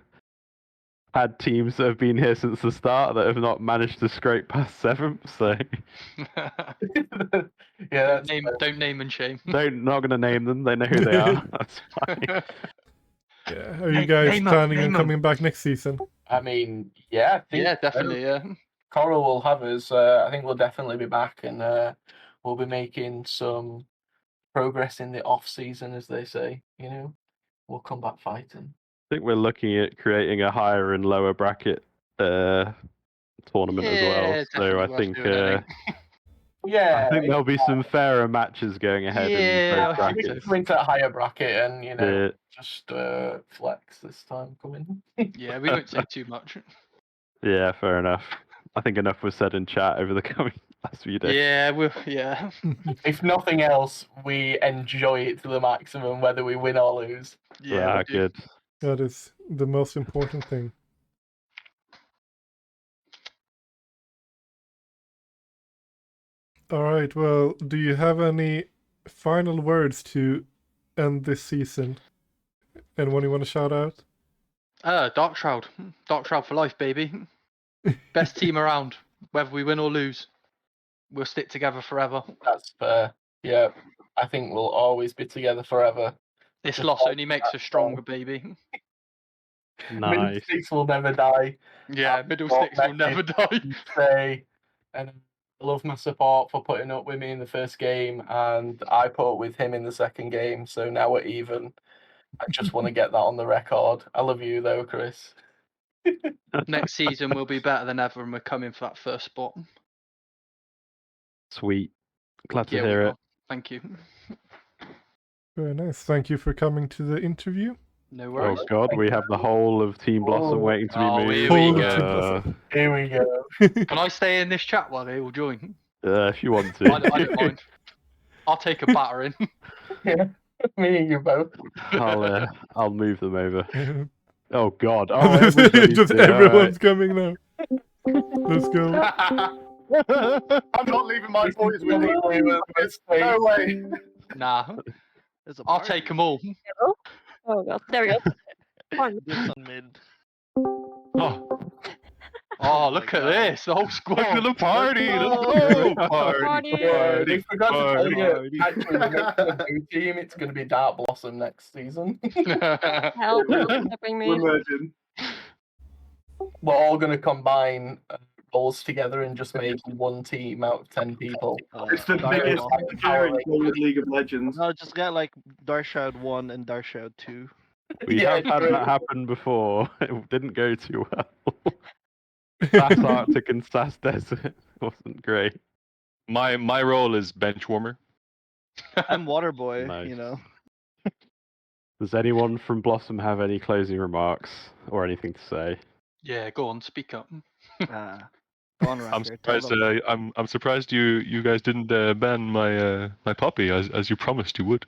had teams that have been here since the start that have not managed to scrape past seventh. So
yeah,
don't name and shame.
not going to name them. They know who they are. That's fine.
Yeah. Are you guys planning on coming back next season?
I mean, yeah, I think
Yeah, definitely. Yeah.
CoraL will have us. I think we'll definitely be back, and we'll be making some progress in the off season, as they say. We'll come back fighting.
I think we're looking at creating a higher and lower bracket tournament as well. So I think
Yeah,
I think there'll be some fairer matches going ahead in
Yeah,
both
I think
we
brackets.
can come into a higher bracket and
Yeah.
just flex this time coming.
Yeah, we won't say too much.
Yeah, fair enough. I think enough was said in chat over the coming last few days.
Yeah,
If nothing else, we enjoy it to the maximum, whether we win or lose.
yeah. We do.
Good.
That is the most important thing. All right. Well, do you have any final words to end this season? Anyone you want to shout out?
Dark Shroud for life, baby. Best team around, whether we win or lose. We'll stick together forever.
That's fair. Yeah, I think we'll always be together forever.
This
Just
loss
like
only makes
that
us stronger, baby.
Middle
Nice.
sticks will never die.
Yeah, middle sticks will never die.
Say, and I love my support for putting up with me in the first game, and I put up with him in the second game. So now we're even. I just want to get that on the record. I love you though, Chris.
Next season will be better than ever, and we're coming for that first spot.
Sweet. Glad to
Yeah,
hear
we
it.
are. Thank you.
Very nice. Thank you for coming to the interview.
No
Oh
worries.
god, we have the whole of Team Blossom waiting to be
Oh,
moved.
here we
Whole of
go.
Team Blossom.
Here we go.
Can I stay in this chat while they all join?
If you want to.
I don't mind. I'll take a battering.
Yeah, me and you both.
I'll move them over. Oh god. Oh,
Just everyone's coming now. Let's go.
I'm not leaving my boys with you. No way.
Nah,
There's a
I'll
party.
take them all.
Oh god, there we go. Fun.
Dibs on mid.
Oh,
Oh, look at this. The whole squad.
the party. Let's
go.
go.
Party.
They forgot to tell you.
Party.
Actually, we're making a new team. It's going to be Dark Blossom next season.
Help, bring me.
merging. We're all going to combine roles together and just make one team out of 10 people.
It's the biggest
League of Legends.
No, just got like Dark Shroud 1 and Dark Shroud 2.
We
Yeah,
have had
true.
that happen before. It didn't go too well. SAS Arctic and SAS Desert wasn't great.
My role is bench warmer.
I'm water boy,
Nice.
you know.
Does anyone from Blossom have any closing remarks or anything to say?
Yeah, go on, speak up.
Go on, Raptor. Tell
surprised.
them.
I'm surprised you guys didn't ban my puppy as you promised you would.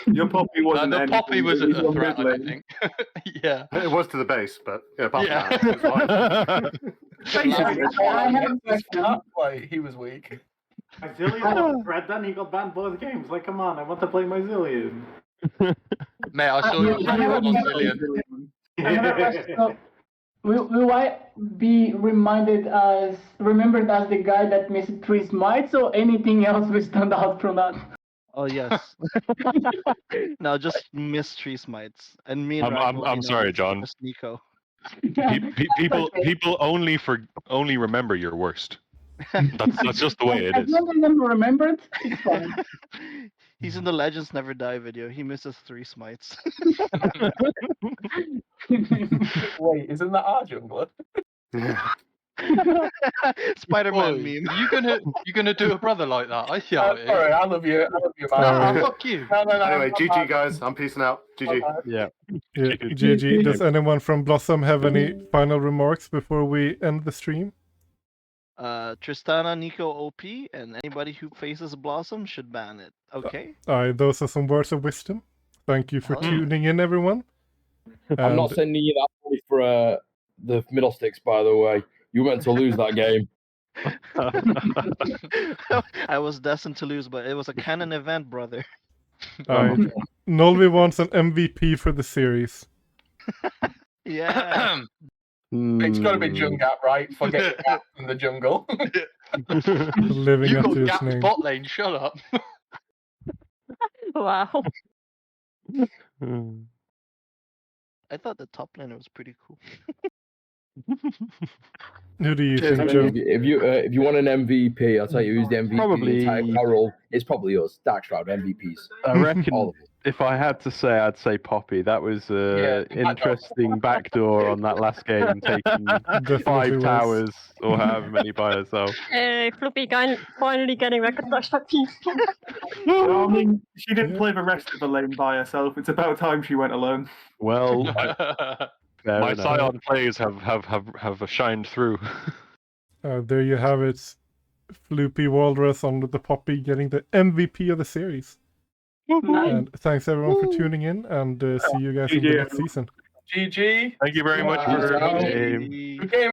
Your poppy wasn't
The
anything.
poppy
It
wasn't
was
a
your
threat, I
mid
don't
lane.
think. Yeah.
It was to the base, but apart
Yeah.
from that, it was fine.
Basically,
I have a
this
question.
flat, like, he was weak.
My Zillion wasn't thread then, he got banned both games. Like, come on, I want to play my Zillion.
Mate, I saw you
I have
on
a
Zillion.
I have a question. So, will I be remembered as the guy that missed 3 smites, or anything else will stand out from that?
Oh yes. No, just mystery smites. And me and
I'm
Ragnar,
sorry, John.
Just Nico.
People only remember your worst. That's just the way it
As
is.
long as I'm remembered, it's fine.
He's in the Legends Never Die video. He misses 3 smites.
Wait, isn't that our jungler?
Spider-Man
Boy,
meme.
you gonna do a brother like that? I see how it is.
Sorry, I love you.
Ah,
man.
fuck you.
No,
Anyway,
I'm
GG
not
guys, I'm peacing out. GG.
mad.
Yeah.
Yeah, GG. Does anyone from Blossom have any final remarks before we end the stream?
Tristana, Nico, OP, and anybody who faces Blossom should ban it. Okay?
Those are some words of wisdom. Thank you for
Hell yeah.
tuning in, everyone.
I'm not
And-
sending you that money for the middle sticks, by the way. You were meant to lose that game.
I was destined to lose, but it was a canon event, brother.
Nolvi wants an MVP for the series.
Yeah.
It's got to be
Hmm.
Jungat, right? Forget Gat from the jungle.
Living
You
up
got
to his
Gap's
name.
bot lane, shut up.
Wow.
I thought the top laner was pretty cool.
Who do you
I
think,
mean,
Joe?
if you want an MVP, I'll tell you who's the MVP of
Probably-
the entire CoraL. It's probably us, Darkshroud MVPs.
I reckon
All of us.
if I had to say, I'd say Poppy. That was
Yeah,
interesting backdoor on that last game, taking
Definitely
5
was.
towers or however many by herself.
Floppy guy finally getting recognized by people.
Well, I mean, she didn't
Yeah.
play the rest of the lane by herself. It's about time she went alone.
Well, fair
My
enough.
Scion plays have shined through.
There you have it. Floopy Walrus on the Poppy getting the MVP of the series. And thanks everyone for tuning in, and see you guys in the
GG,
next season.
GG.
Thank you very much
Wow.
for
Game.
Good game.